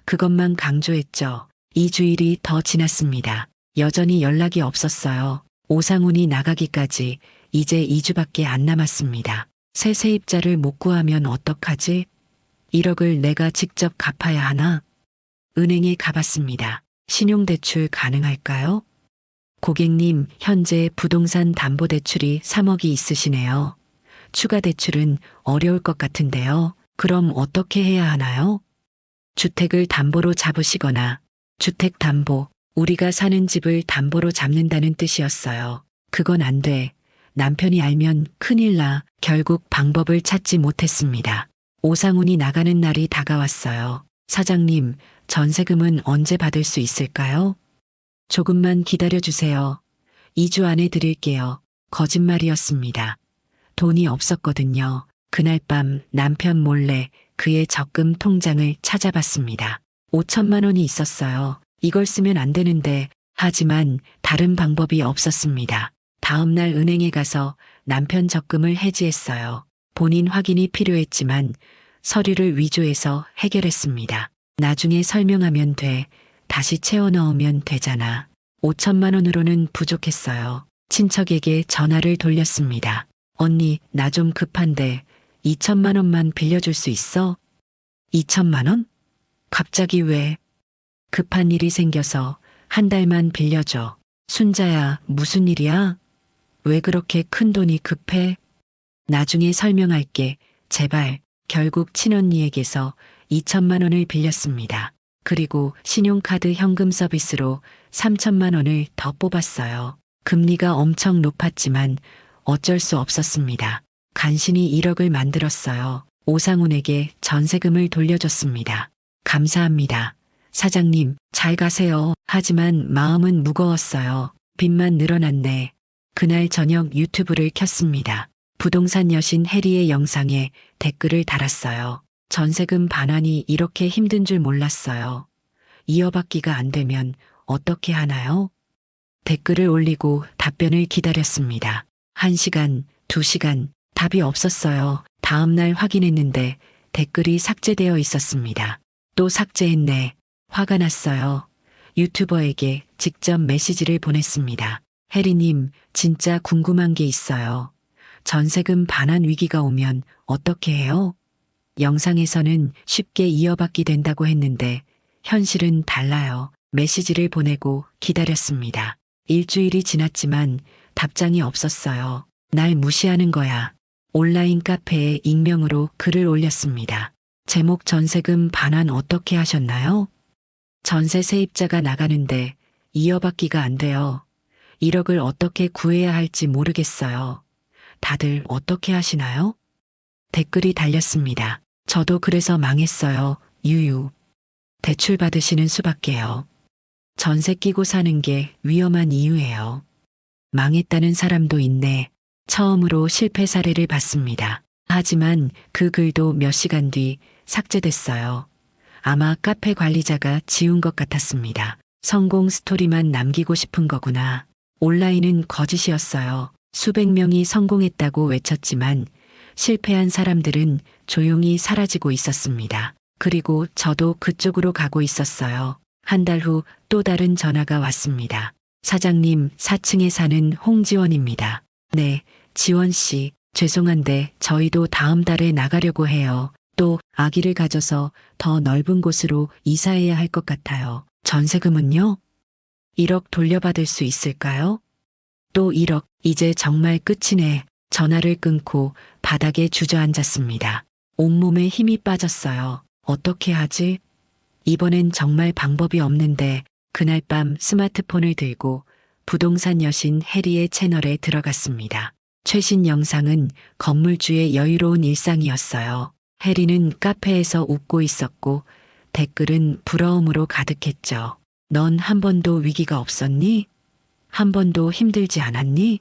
그것만 강조했죠. 2주일이 더 지났습니다. 여전히 연락이 없었어요. 오상훈이 나가기까지 이제 2주밖에 안 남았습니다. 새 세입자를 못 구하면 어떡하지? 1억을 내가 직접 갚아야 하나? 은행에 가봤습니다. 신용대출 가능할까요? 고객님, 현재 부동산 담보대출이 3억이 있으시네요. 추가 대출은 어려울 것 같은데요. 그럼 어떻게 해야 하나요? 주택을 담보로 잡으시거나 주택담보, 우리가 사는 집을 담보로 잡는다는 뜻이었어요. 그건 안 돼. 남편이 알면 큰일 나. 결국 방법을 찾지 못했습니다. 오상훈이 나가는 날이 다가왔어요. 사장님, 전세금은 언제 받을 수 있을까요? 조금만 기다려주세요. 2주 안에 드릴게요. 거짓말이었습니다. 돈이 없었거든요. 그날 밤 남편 몰래 그의 적금 통장을 찾아봤습니다. 5천만 원이 있었어요. 이걸 쓰면 안 되는데, 하지만 다른 방법이 없었습니다. 다음 날 은행에 가서 남편 적금을 해지했어요. 본인 확인이 필요했지만 서류를 위조해서 해결했습니다. 나중에 설명하면 돼. 다시 채워 넣으면 되잖아. 5천만 원으로는 부족했어요. 친척에게 전화를 돌렸습니다. 언니, 나 좀 급한데 2천만 원만 빌려줄 수 있어? 2천만 원? 갑자기 왜? 급한 일이 생겨서 한 달만 빌려줘. 순자야, 무슨 일이야? 왜 그렇게 큰 돈이 급해? 나중에 설명할게. 제발. 결국 친언니에게서 2천만 원을 빌렸습니다. 그리고 신용카드 현금 서비스로 3천만 원을 더 뽑았어요. 금리가 엄청 높았지만 어쩔 수 없었습니다. 간신히 1억을 만들었어요. 오상훈에게 전세금을 돌려줬습니다. 감사합니다. 사장님, 잘 가세요. 하지만 마음은 무거웠어요. 빚만 늘어났네. 그날 저녁 유튜브를 켰습니다. 부동산 여신 혜리의 영상에 댓글을 달았어요. 전세금 반환이 이렇게 힘든 줄 몰랐어요. 이어받기가 안 되면 어떻게 하나요? 댓글을 올리고 답변을 기다렸습니다. 1시간, 2시간, 답이 없었어요. 다음날 확인했는데 댓글이 삭제되어 있었습니다. 또 삭제했네. 화가 났어요. 유튜버에게 직접 메시지를 보냈습니다. 혜리님, 진짜 궁금한 게 있어요. 전세금 반환 위기가 오면 어떻게 해요? 영상에서는 쉽게 이어받기 된다고 했는데 현실은 달라요. 메시지를 보내고 기다렸습니다. 일주일이 지났지만 답장이 없었어요. 날 무시하는 거야. 온라인 카페에 익명으로 글을 올렸습니다. 제목 전세금 반환 어떻게 하셨나요? 전세 세입자가 나가는데 이어받기가 안 돼요. 1억을 어떻게 구해야 할지 모르겠어요. 다들 어떻게 하시나요? 댓글이 달렸습니다. 저도 그래서 망했어요. 유유. 대출 받으시는 수밖에요. 전세 끼고 사는 게 위험한 이유예요. 망했다는 사람도 있네. 처음으로 실패 사례를 봤습니다. 하지만 그 글도 몇 시간 뒤 삭제됐어요. 아마 카페 관리자가 지운 것 같았습니다. 성공 스토리만 남기고 싶은 거구나. 온라인은 거짓이었어요. 수백 명이 성공했다고 외쳤지만 실패한 사람들은 조용히 사라지고 있었습니다. 그리고 저도 그쪽으로 가고 있었어요. 한 달 후 또 다른 전화가 왔습니다. 사장님, 4층에 사는 홍지원입니다. 네, 지원 씨, 죄송한데 저희도 다음 달에 나가려고 해요. 또 아기를 가져서 더 넓은 곳으로 이사해야 할 것 같아요. 전세금은요? 1억 돌려받을 수 있을까요? 또 1억, 이제 정말 끝이네. 전화를 끊고 바닥에 주저앉았습니다. 온몸에 힘이 빠졌어요. 어떻게 하지? 이번엔 정말 방법이 없는데 그날 밤 스마트폰을 들고 부동산 여신 해리의 채널에 들어갔습니다. 최신 영상은 건물주의 여유로운 일상이었어요. 해리는 카페에서 웃고 있었고 댓글은 부러움으로 가득했죠. 넌 한 번도 위기가 없었니? 한 번도 힘들지 않았니?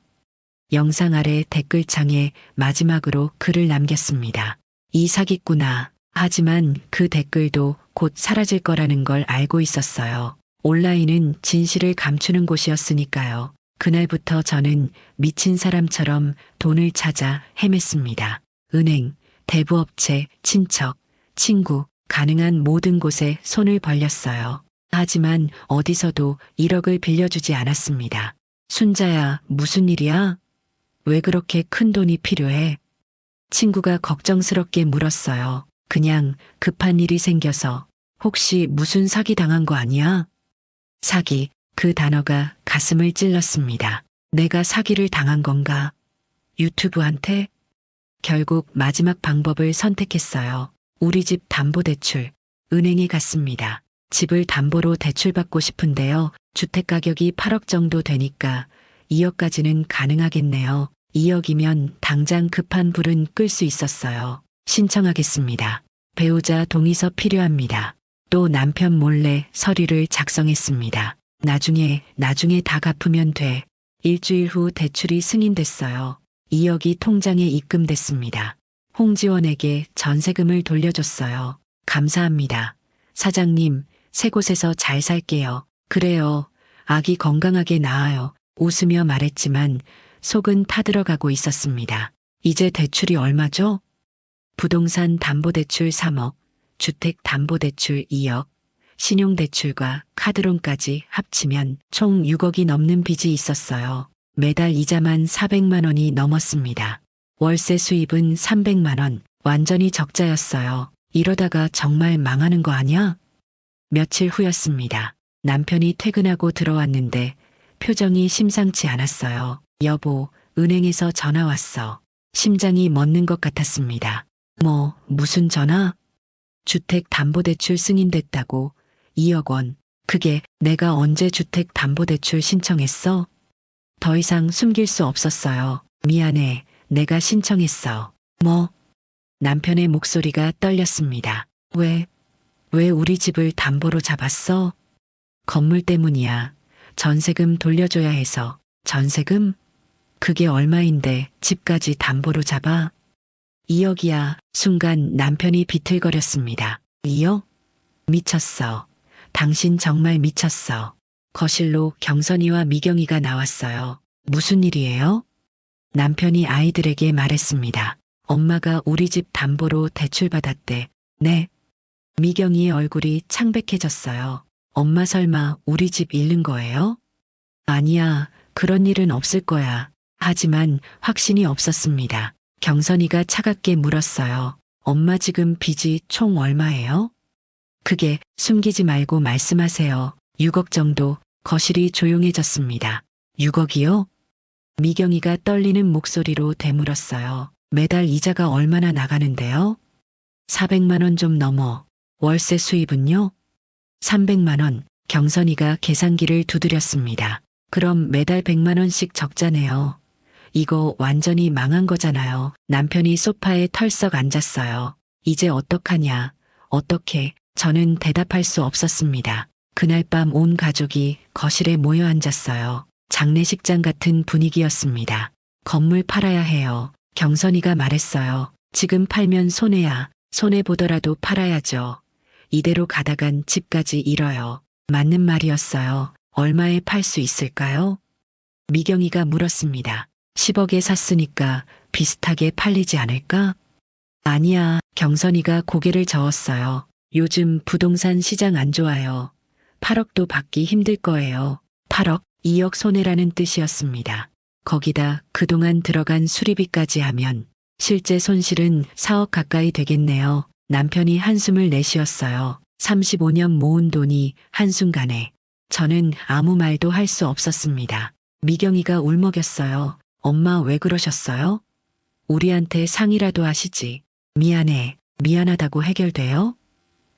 영상 아래 댓글창에 마지막으로 글을 남겼습니다. 이 사기꾼아. 하지만 그 댓글도 곧 사라질 거라는 걸 알고 있었어요. 온라인은 진실을 감추는 곳이었으니까요. 그날부터 저는 미친 사람처럼 돈을 찾아 헤맸습니다. 은행, 대부업체, 친척, 친구, 가능한 모든 곳에 손을 벌렸어요. 하지만 어디서도 1억을 빌려주지 않았습니다. 순자야, 무슨 일이야? 왜 그렇게 큰 돈이 필요해? 친구가 걱정스럽게 물었어요. 그냥 급한 일이 생겨서. 혹시 무슨 사기 당한 거 아니야? 사기, 그 단어가 가슴을 찔렀습니다. 내가 사기를 당한 건가? 유튜브한테? 결국 마지막 방법을 선택했어요. 우리 집 담보대출. 은행에 갔습니다. 집을 담보로 대출받고 싶은데요. 주택 가격이 8억 정도 되니까 2억까지는 가능하겠네요. 2억이면 당장 급한 불은 끌 수 있었어요. 신청하겠습니다. 배우자 동의서 필요합니다. 또 남편 몰래 서류를 작성했습니다. 나중에 다 갚으면 돼. 일주일 후 대출이 승인됐어요. 2억이 통장에 입금됐습니다. 홍지원에게 전세금을 돌려줬어요. 감사합니다. 사장님, 새 곳에서 잘 살게요. 그래요. 아기 건강하게 낳아요. 웃으며 말했지만 속은 타들어가고 있었습니다. 이제 대출이 얼마죠? 부동산 담보대출 3억, 주택담보대출 2억, 신용대출과 카드론까지 합치면 총 6억이 넘는 빚이 있었어요. 매달 이자만 400만 원이 넘었습니다. 월세 수입은 300만 원, 완전히 적자였어요. 이러다가 정말 망하는 거 아니야? 며칠 후였습니다. 남편이 퇴근하고 들어왔는데 표정이 심상치 않았어요. 여보, 은행에서 전화 왔어. 심장이 멎는 것 같았습니다. 무슨 전화? 주택담보대출 승인됐다고. 2억 원. 그게 내가 언제 주택담보대출 신청했어? 더 이상 숨길 수 없었어요. 미안해. 내가 신청했어. 남편의 목소리가 떨렸습니다. 왜 우리 집을 담보로 잡았어? 건물 때문이야. 전세금 돌려줘야 해서. 전세금? 그게 얼마인데 집까지 담보로 잡아? 2억이야. 순간 남편이 비틀거렸습니다. 2억? 미쳤어. 당신 정말 미쳤어. 거실로 경선이와 미경이가 나왔어요. 무슨 일이에요? 남편이 아이들에게 말했습니다. 엄마가 우리 집 담보로 대출받았대. 네. 미경이의 얼굴이 창백해졌어요. 엄마 설마 우리 집 잃는 거예요? 아니야. 그런 일은 없을 거야. 하지만 확신이 없었습니다. 경선이가 차갑게 물었어요. 엄마 지금 빚이 총 얼마예요? 그게 숨기지 말고 말씀하세요. 6억 정도. 거실이 조용해졌습니다. 6억이요? 미경이가 떨리는 목소리로 되물었어요. 매달 이자가 얼마나 나가는데요? 400만 원 좀 넘어. 월세 수입은요? 300만 원. 경선이가 계산기를 두드렸습니다. 그럼 매달 100만 원씩 적자네요. 이거 완전히 망한 거잖아요. 남편이 소파에 털썩 앉았어요. 이제 어떡하냐, 어떻게, 저는 대답할 수 없었습니다. 그날 밤 온 가족이 거실에 모여 앉았어요. 장례식장 같은 분위기였습니다. 건물 팔아야 해요. 경선이가 말했어요. 지금 팔면 손해야. 손해보더라도 팔아야죠. 이대로 가다간 집까지 잃어요. 맞는 말이었어요. 얼마에 팔 수 있을까요? 미경이가 물었습니다. 10억에 샀으니까 비슷하게 팔리지 않을까? 아니야, 경선이가 고개를 저었어요. 요즘 부동산 시장 안 좋아요. 8억도 받기 힘들 거예요. 8억, 2억 손해라는 뜻이었습니다. 거기다 그동안 들어간 수리비까지 하면 실제 손실은 4억 가까이 되겠네요. 남편이 한숨을 내쉬었어요. 35년 모은 돈이 한순간에. 저는 아무 말도 할 수 없었습니다. 미경이가 울먹였어요. 엄마 왜 그러셨어요? 우리한테 상의라도 하시지. 미안해. 미안하다고 해결돼요?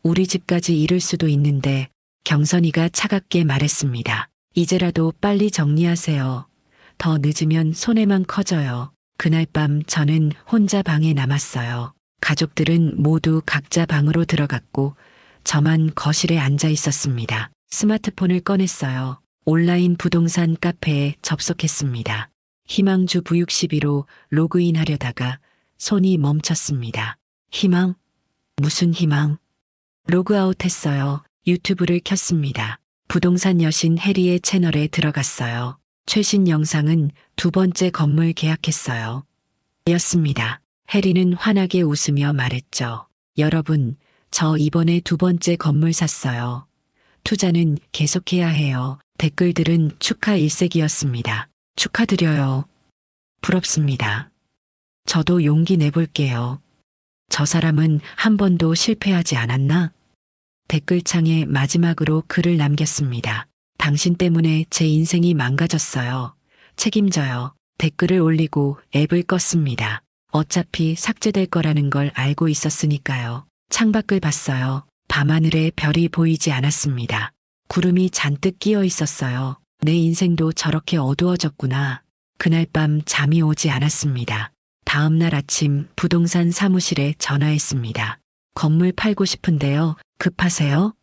우리 집까지 잃을 수도 있는데 경선이가 차갑게 말했습니다. 이제라도 빨리 정리하세요. 더 늦으면 손해만 커져요. 그날 밤 저는 혼자 방에 남았어요. 가족들은 모두 각자 방으로 들어갔고 저만 거실에 앉아 있었습니다. 스마트폰을 꺼냈어요. 온라인 부동산 카페에 접속했습니다. 희망주 부육12로 로그인하려다가 손이 멈췄습니다. 희망? 무슨 희망? 로그아웃했어요. 유튜브를 켰습니다. 부동산 여신 해리의 채널에 들어갔어요. 최신 영상은 2번째 건물 계약했어요. 였습니다. 해리는 환하게 웃으며 말했죠. 여러분, 저 이번에 2번째 건물 샀어요. 투자는 계속해야 해요. 댓글들은 축하 일색이었습니다. 축하드려요. 부럽습니다. 저도 용기 내볼게요. 저 사람은 한 번도 실패하지 않았나? 댓글창에 마지막으로 글을 남겼습니다. 당신 때문에 제 인생이 망가졌어요. 책임져요. 댓글을 올리고 앱을 껐습니다. 어차피 삭제될 거라는 걸 알고 있었으니까요. 창밖을 봤어요. 밤하늘에 별이 보이지 않았습니다. 구름이 잔뜩 끼어 있었어요. 내 인생도 저렇게 어두워졌구나. 그날 밤 잠이 오지 않았습니다. 다음 날 아침 부동산 사무실에 전화했습니다. 건물 팔고 싶은데요. 급하세요?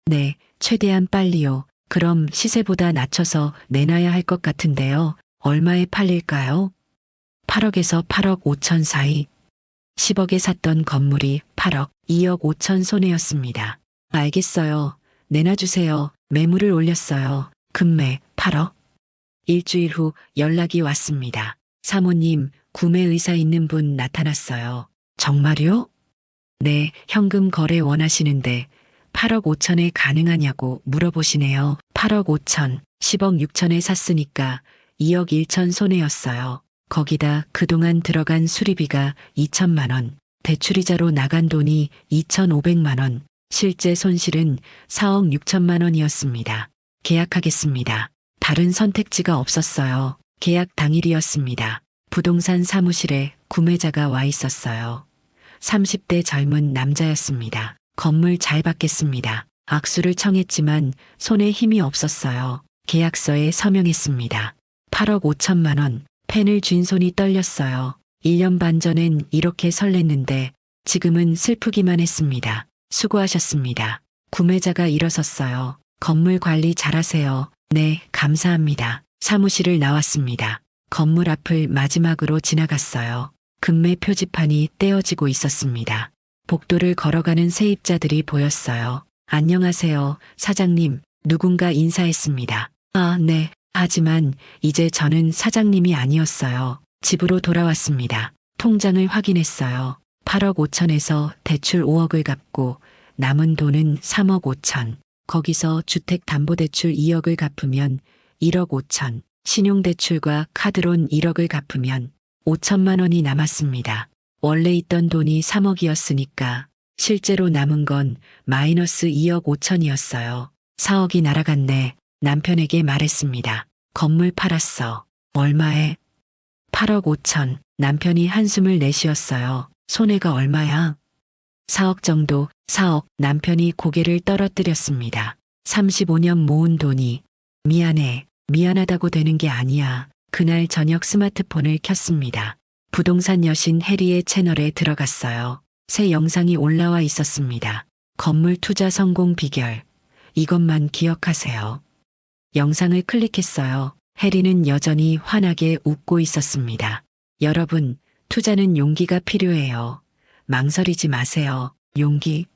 네, 최대한 빨리요. 그럼 시세보다 낮춰서 내놔야 할 것 같은데요. 얼마에 팔릴까요? 8억에서 8억 5천 사이. 10억에 샀던 건물이 8억, 2억 5천 손해였습니다. 알겠어요. 내놔주세요. 매물을 올렸어요. 금매 8억. 일주일 후 연락이 왔습니다. 사모님, 구매 의사 있는 분 나타났어요. 정말요? 네, 현금 거래 원하시는데 8억 5천에 가능하냐고 물어보시네요. 8억 5천, 10억 6천에 샀으니까 2억 1천 손해였어요. 거기다 그동안 들어간 수리비가 2천만 원, 대출이자로 나간 돈이 2,500만 원, 실제 손실은 4억 6천만 원이었습니다. 계약하겠습니다. 다른 선택지가 없었어요. 계약 당일이었습니다. 부동산 사무실에 구매자가 와 있었어요. 30대 젊은 남자였습니다. 건물 잘 받겠습니다. 악수를 청했지만 손에 힘이 없었어요. 계약서에 서명했습니다. 8억 5천만 원, 펜을 쥔 손이 떨렸어요. 1년 반 전엔 이렇게 설렜는데 지금은 슬프기만 했습니다. 수고하셨습니다. 구매자가 일어섰어요. 건물 관리 잘하세요. 네, 감사합니다. 사무실을 나왔습니다. 건물 앞을 마지막으로 지나갔어요. 금매 표지판이 떼어지고 있었습니다. 복도를 걸어가는 세입자들이 보였어요. 안녕하세요, 사장님. 누군가 인사했습니다. 아, 네. 하지만 이제 저는 사장님이 아니었어요. 집으로 돌아왔습니다. 통장을 확인했어요. 8억 5천에서 대출 5억을 갚고 남은 돈은 3억 5천. 거기서 주택담보대출 2억을 갚으면 1억 5천. 신용대출과 카드론 1억을 갚으면 5천만 원이 남았습니다. 원래 있던 돈이 3억이었으니까 실제로 남은 건 마이너스 2억 5천이었어요. 4억이 날아갔네. 남편에게 말했습니다. 건물 팔았어. 얼마에? 8억 5천. 남편이 한숨을 내쉬었어요. 손해가 얼마야? 4억 정도. 4억. 남편이 고개를 떨어뜨렸습니다. 35년 모은 돈이. 미안해. 미안하다고 되는 게 아니야. 그날 저녁 스마트폰을 켰습니다. 부동산 여신 해리의 채널에 들어갔어요. 새 영상이 올라와 있었습니다. 건물 투자 성공 비결. 이것만 기억하세요. 영상을 클릭했어요. 해리는 여전히 환하게 웃고 있었습니다. 여러분, 투자는 용기가 필요해요. 망설이지 마세요. 용기.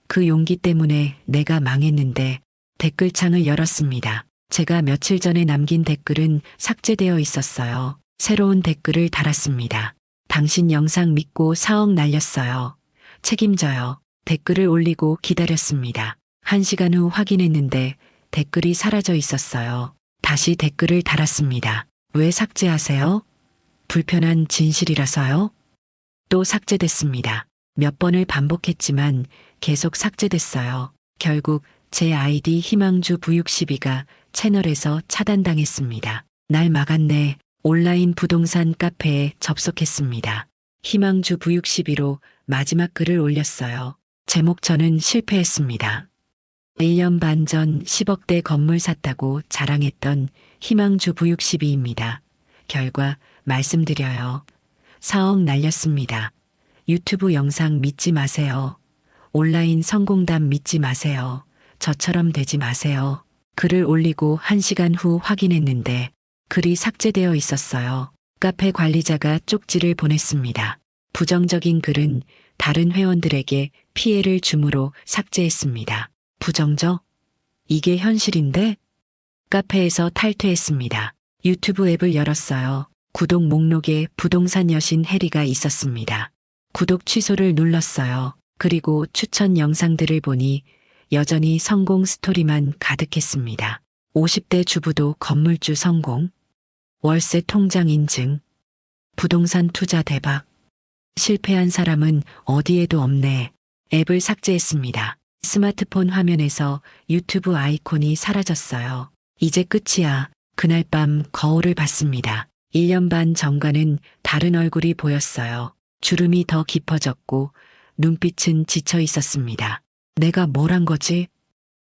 그 용기 때문에 내가 망했는데 댓글창을 열었습니다. 제가 며칠 전에 남긴 댓글은 삭제되어 있었어요. 새로운 댓글을 달았습니다. 당신 영상 믿고 4억 날렸어요. 책임져요. 댓글을 올리고 기다렸습니다. 1시간 후 확인했는데 댓글이 사라져 있었어요. 다시 댓글을 달았습니다. 왜 삭제하세요? 불편한 진실이라서요? 또 삭제됐습니다. 몇 번을 반복했지만 계속 삭제됐어요. 결국 제 아이디 희망주 부육12가 채널에서 차단당했습니다. 날 막았네. 온라인 부동산 카페에 접속했습니다. 희망주 부육12로 마지막 글을 올렸어요. 제목 저는 실패했습니다. 1년 반 전 10억대 건물 샀다고 자랑했던 희망주 부육12입니다. 결과 말씀드려요. 4억 날렸습니다. 유튜브 영상 믿지 마세요. 온라인 성공담 믿지 마세요. 저처럼 되지 마세요. 글을 올리고 1시간 후 확인했는데 글이 삭제되어 있었어요. 카페 관리자가 쪽지를 보냈습니다. 부정적인 글은 다른 회원들에게 피해를 주므로 삭제했습니다. 부정적? 이게 현실인데? 카페에서 탈퇴했습니다. 유튜브 앱을 열었어요. 구독 목록에 부동산 여신 해리가 있었습니다. 구독 취소를 눌렀어요. 그리고 추천 영상들을 보니 여전히 성공 스토리만 가득했습니다. 50대 주부도 건물주 성공, 월세 통장 인증, 부동산 투자 대박, 실패한 사람은 어디에도 없네. 앱을 삭제했습니다. 스마트폰 화면에서 유튜브 아이콘이 사라졌어요. 이제 끝이야. 그날 밤 거울을 봤습니다. 1년 반 전과는 다른 얼굴이 보였어요. 주름이 더 깊어졌고 눈빛은 지쳐 있었습니다. 내가 뭘 한 거지?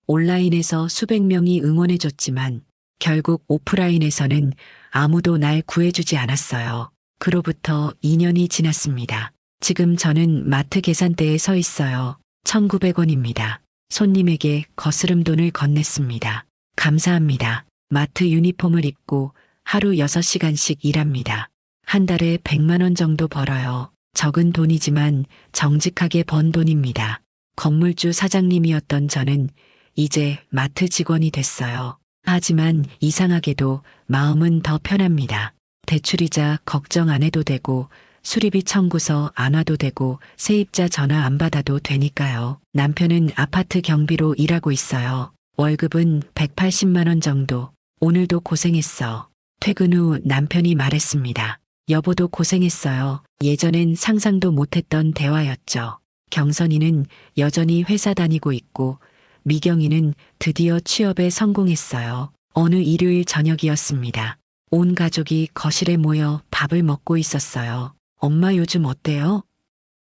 온라인에서 수백 명이 응원해줬지만 결국 오프라인에서는 아무도 날 구해주지 않았어요. 그로부터 2년이 지났습니다. 지금 저는 마트 계산대에 서 있어요. 1,900원입니다. 손님에게 거스름 돈을 건넸습니다. 감사합니다. 마트 유니폼을 입고 하루 6시간씩 일합니다. 한 달에 100만 원 정도 벌어요. 적은 돈이지만 정직하게 번 돈입니다. 건물주 사장님이었던 저는 이제 마트 직원이 됐어요. 하지만 이상하게도 마음은 더 편합니다. 대출이자 걱정 안 해도 되고 수리비 청구서 안 와도 되고 세입자 전화 안 받아도 되니까요. 남편은 아파트 경비로 일하고 있어요. 월급은 180만 원 정도. 오늘도 고생했어. 퇴근 후 남편이 말했습니다. 여보도 고생했어요. 예전엔 상상도 못했던 대화였죠. 경선이는 여전히 회사 다니고 있고 미경이는 드디어 취업에 성공했어요. 어느 일요일 저녁이었습니다. 온 가족이 거실에 모여 밥을 먹고 있었어요. 엄마 요즘 어때요?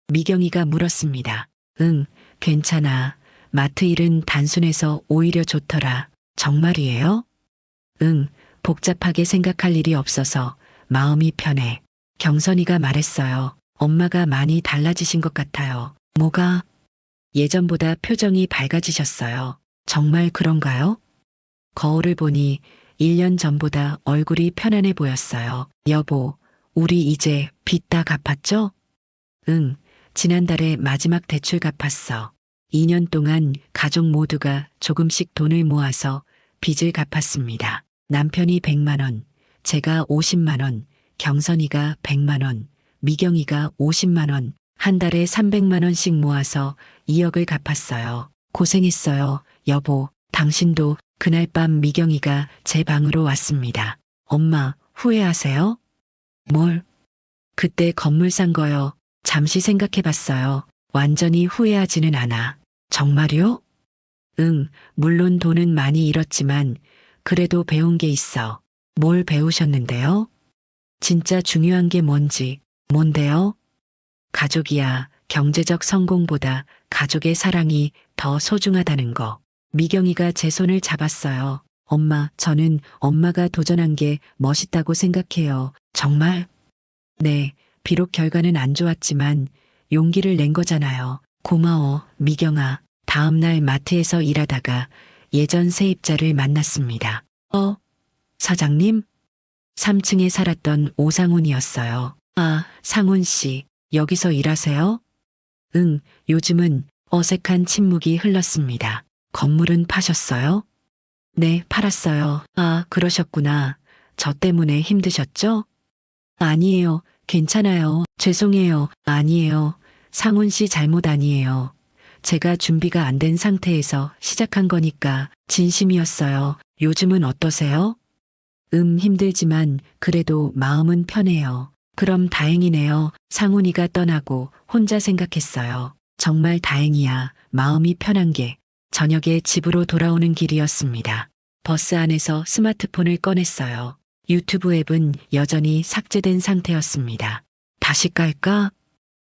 미경이가 물었습니다. 응, 괜찮아. 마트 일은 단순해서 오히려 좋더라. 정말이에요? 응, 복잡하게 생각할 일이 없어서 마음이 편해. 경선이가 말했어요. 엄마가 많이 달라지신 것 같아요. 뭐가? 예전보다 표정이 밝아지셨어요. 정말 그런가요? 거울을 보니 1년 전보다 얼굴이 편안해 보였어요. 여보, 우리 이제 빚 다 갚았죠? 응, 지난달에 마지막 대출 갚았어. 2년 동안 가족 모두가 조금씩 돈을 모아서 빚을 갚았습니다. 남편이 100만 원, 제가 50만 원, 경선이가 100만 원, 미경이가 50만 원, 한 달에 300만 원씩 모아서 2억을 갚았어요. 고생했어요, 여보. 당신도. 그날 밤 미경이가 제 방으로 왔습니다. 엄마, 후회하세요? 뭘? 그때 건물 산 거요. 잠시 생각해봤어요. 완전히 후회하지는 않아. 정말요? 응, 물론 돈은 많이 잃었지만 그래도 배운 게 있어. 뭘 배우셨는데요? 진짜 중요한 게 뭔지. 뭔데요? 가족이야. 경제적 성공보다 가족의 사랑이 더 소중하다는 거. 미경이가 제 손을 잡았어요. 엄마, 저는 엄마가 도전한 게 멋있다고 생각해요. 정말? 네, 비록 결과는 안 좋았지만 용기를 낸 거잖아요. 고마워, 미경아. 다음날 마트에서 일하다가 예전 세입자를 만났습니다. 사장님? 3층에 살았던 오상훈이었어요. 아, 상훈 씨, 여기서 일하세요? 응, 요즘은. 어색한 침묵이 흘렀습니다. 건물은 파셨어요? 네, 팔았어요. 아, 그러셨구나. 저 때문에 힘드셨죠? 아니에요. 괜찮아요. 죄송해요. 아니에요. 상훈 씨 잘못 아니에요. 제가 준비가 안 된 상태에서 시작한 거니까 진심이었어요. 요즘은 어떠세요? 힘들지만 그래도 마음은 편해요. 그럼 다행이네요. 상훈이가 떠나고 혼자 생각했어요. 정말 다행이야. 마음이 편한 게 저녁에 집으로 돌아오는 길이었습니다. 버스 안에서 스마트폰을 꺼냈어요. 유튜브 앱은 여전히 삭제된 상태였습니다. 다시 깔까?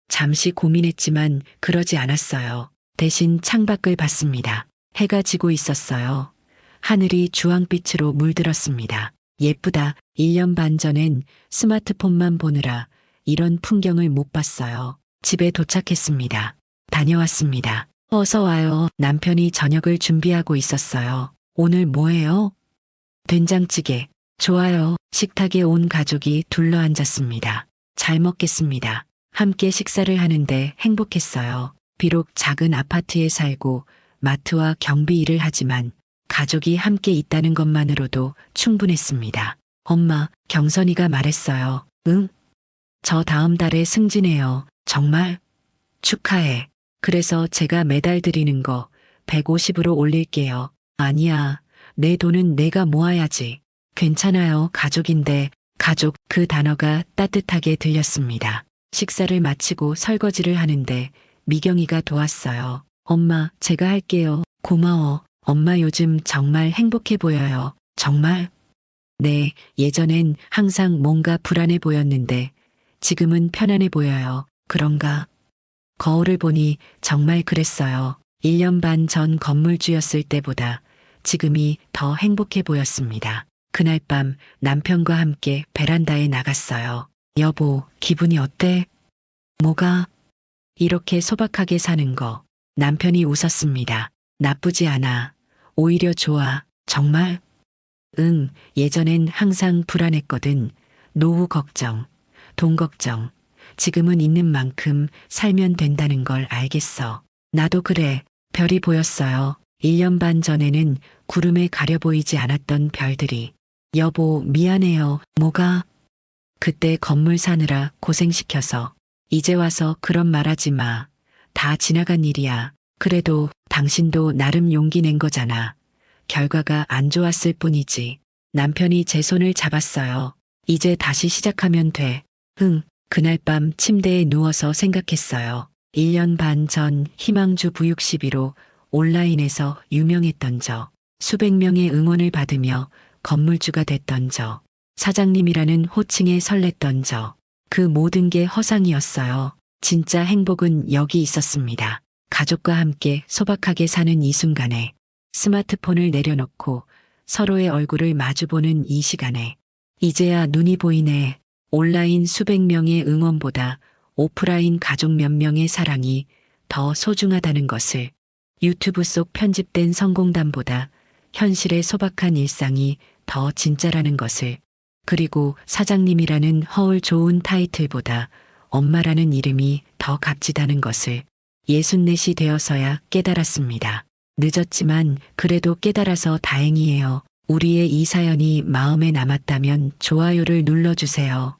잠시 고민했지만 그러지 않았어요. 대신 창밖을 봤습니다. 해가 지고 있었어요. 하늘이 주황빛으로 물들었습니다. 예쁘다. 1년 반 전엔 스마트폰만 보느라 이런 풍경을 못 봤어요. 집에 도착했습니다. 다녀왔습니다. 어서 와요. 남편이 저녁을 준비하고 있었어요. 오늘 뭐해요? 된장찌개. 좋아요. 식탁에 온 가족이 둘러앉았습니다. 잘 먹겠습니다. 함께 식사를 하는데 행복했어요. 비록 작은 아파트에 살고 마트와 경비 일을 하지만 가족이 함께 있다는 것만으로도 충분했습니다. 엄마, 경선이가 말했어요. 응? 저 다음 달에 승진해요. 정말? 축하해. 그래서 제가 매달 드리는 거 150으로 올릴게요. 아니야. 내 돈은 내가 모아야지. 괜찮아요. 가족인데. 가족, 그 단어가 따뜻하게 들렸습니다. 식사를 마치고 설거지를 하는데 미경이가 도왔어요. 엄마, 제가 할게요. 고마워. 엄마 요즘 정말 행복해 보여요. 정말? 네, 예전엔 항상 뭔가 불안해 보였는데 지금은 편안해 보여요. 그런가? 거울을 보니 정말 그랬어요. 1년 반 전 건물주였을 때보다 지금이 더 행복해 보였습니다. 그날 밤 남편과 함께 베란다에 나갔어요. 여보, 기분이 어때? 뭐가? 이렇게 소박하게 사는 거. 남편이 웃었습니다. 나쁘지 않아. 오히려 좋아. 정말? 응, 예전엔 항상 불안했거든. 노후 걱정, 돈 걱정. 지금은 있는 만큼 살면 된다는 걸 알겠어. 나도 그래. 별이 보였어요. 1년 반 전에는 구름에 가려 보이지 않았던 별들이. 여보, 미안해요. 뭐가? 그때 건물 사느라 고생시켜서. 이제 와서 그런 말하지 마. 다 지나간 일이야. 그래도 당신도 나름 용기 낸 거잖아. 결과가 안 좋았을 뿐이지. 남편이 제 손을 잡았어요. 이제 다시 시작하면 돼. 그날 밤 침대에 누워서 생각했어요. 1년 반 전 희망주 부육 12로 온라인에서 유명했던 저. 수백 명의 응원을 받으며 건물주가 됐던 저. 사장님이라는 호칭에 설렜던 저. 그 모든 게 허상이었어요. 진짜 행복은 여기 있었습니다. 가족과 함께 소박하게 사는 이 순간에 스마트폰을 내려놓고 서로의 얼굴을 마주보는 이 시간에 이제야 눈이 보이네. 온라인 수백 명의 응원보다 오프라인 가족 몇 명의 사랑이 더 소중하다는 것을, 유튜브 속 편집된 성공담보다 현실의 소박한 일상이 더 진짜라는 것을, 그리고 사장님이라는 허울 좋은 타이틀보다 엄마라는 이름이 더 값지다는 것을 64이 되어서야 깨달았습니다. 늦었지만 그래도 깨달아서 다행이에요. 우리의 이 사연이 마음에 남았다면 좋아요를 눌러주세요.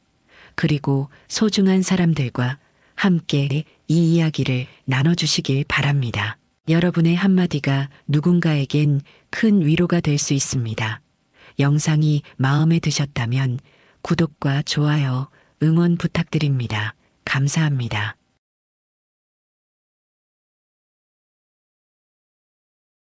그리고 소중한 사람들과 함께 이 이야기를 나눠주시길 바랍니다. 여러분의 한마디가 누군가에겐 큰 위로가 될 수 있습니다. 영상이 마음에 드셨다면 구독과 좋아요, 응원 부탁드립니다. 감사합니다.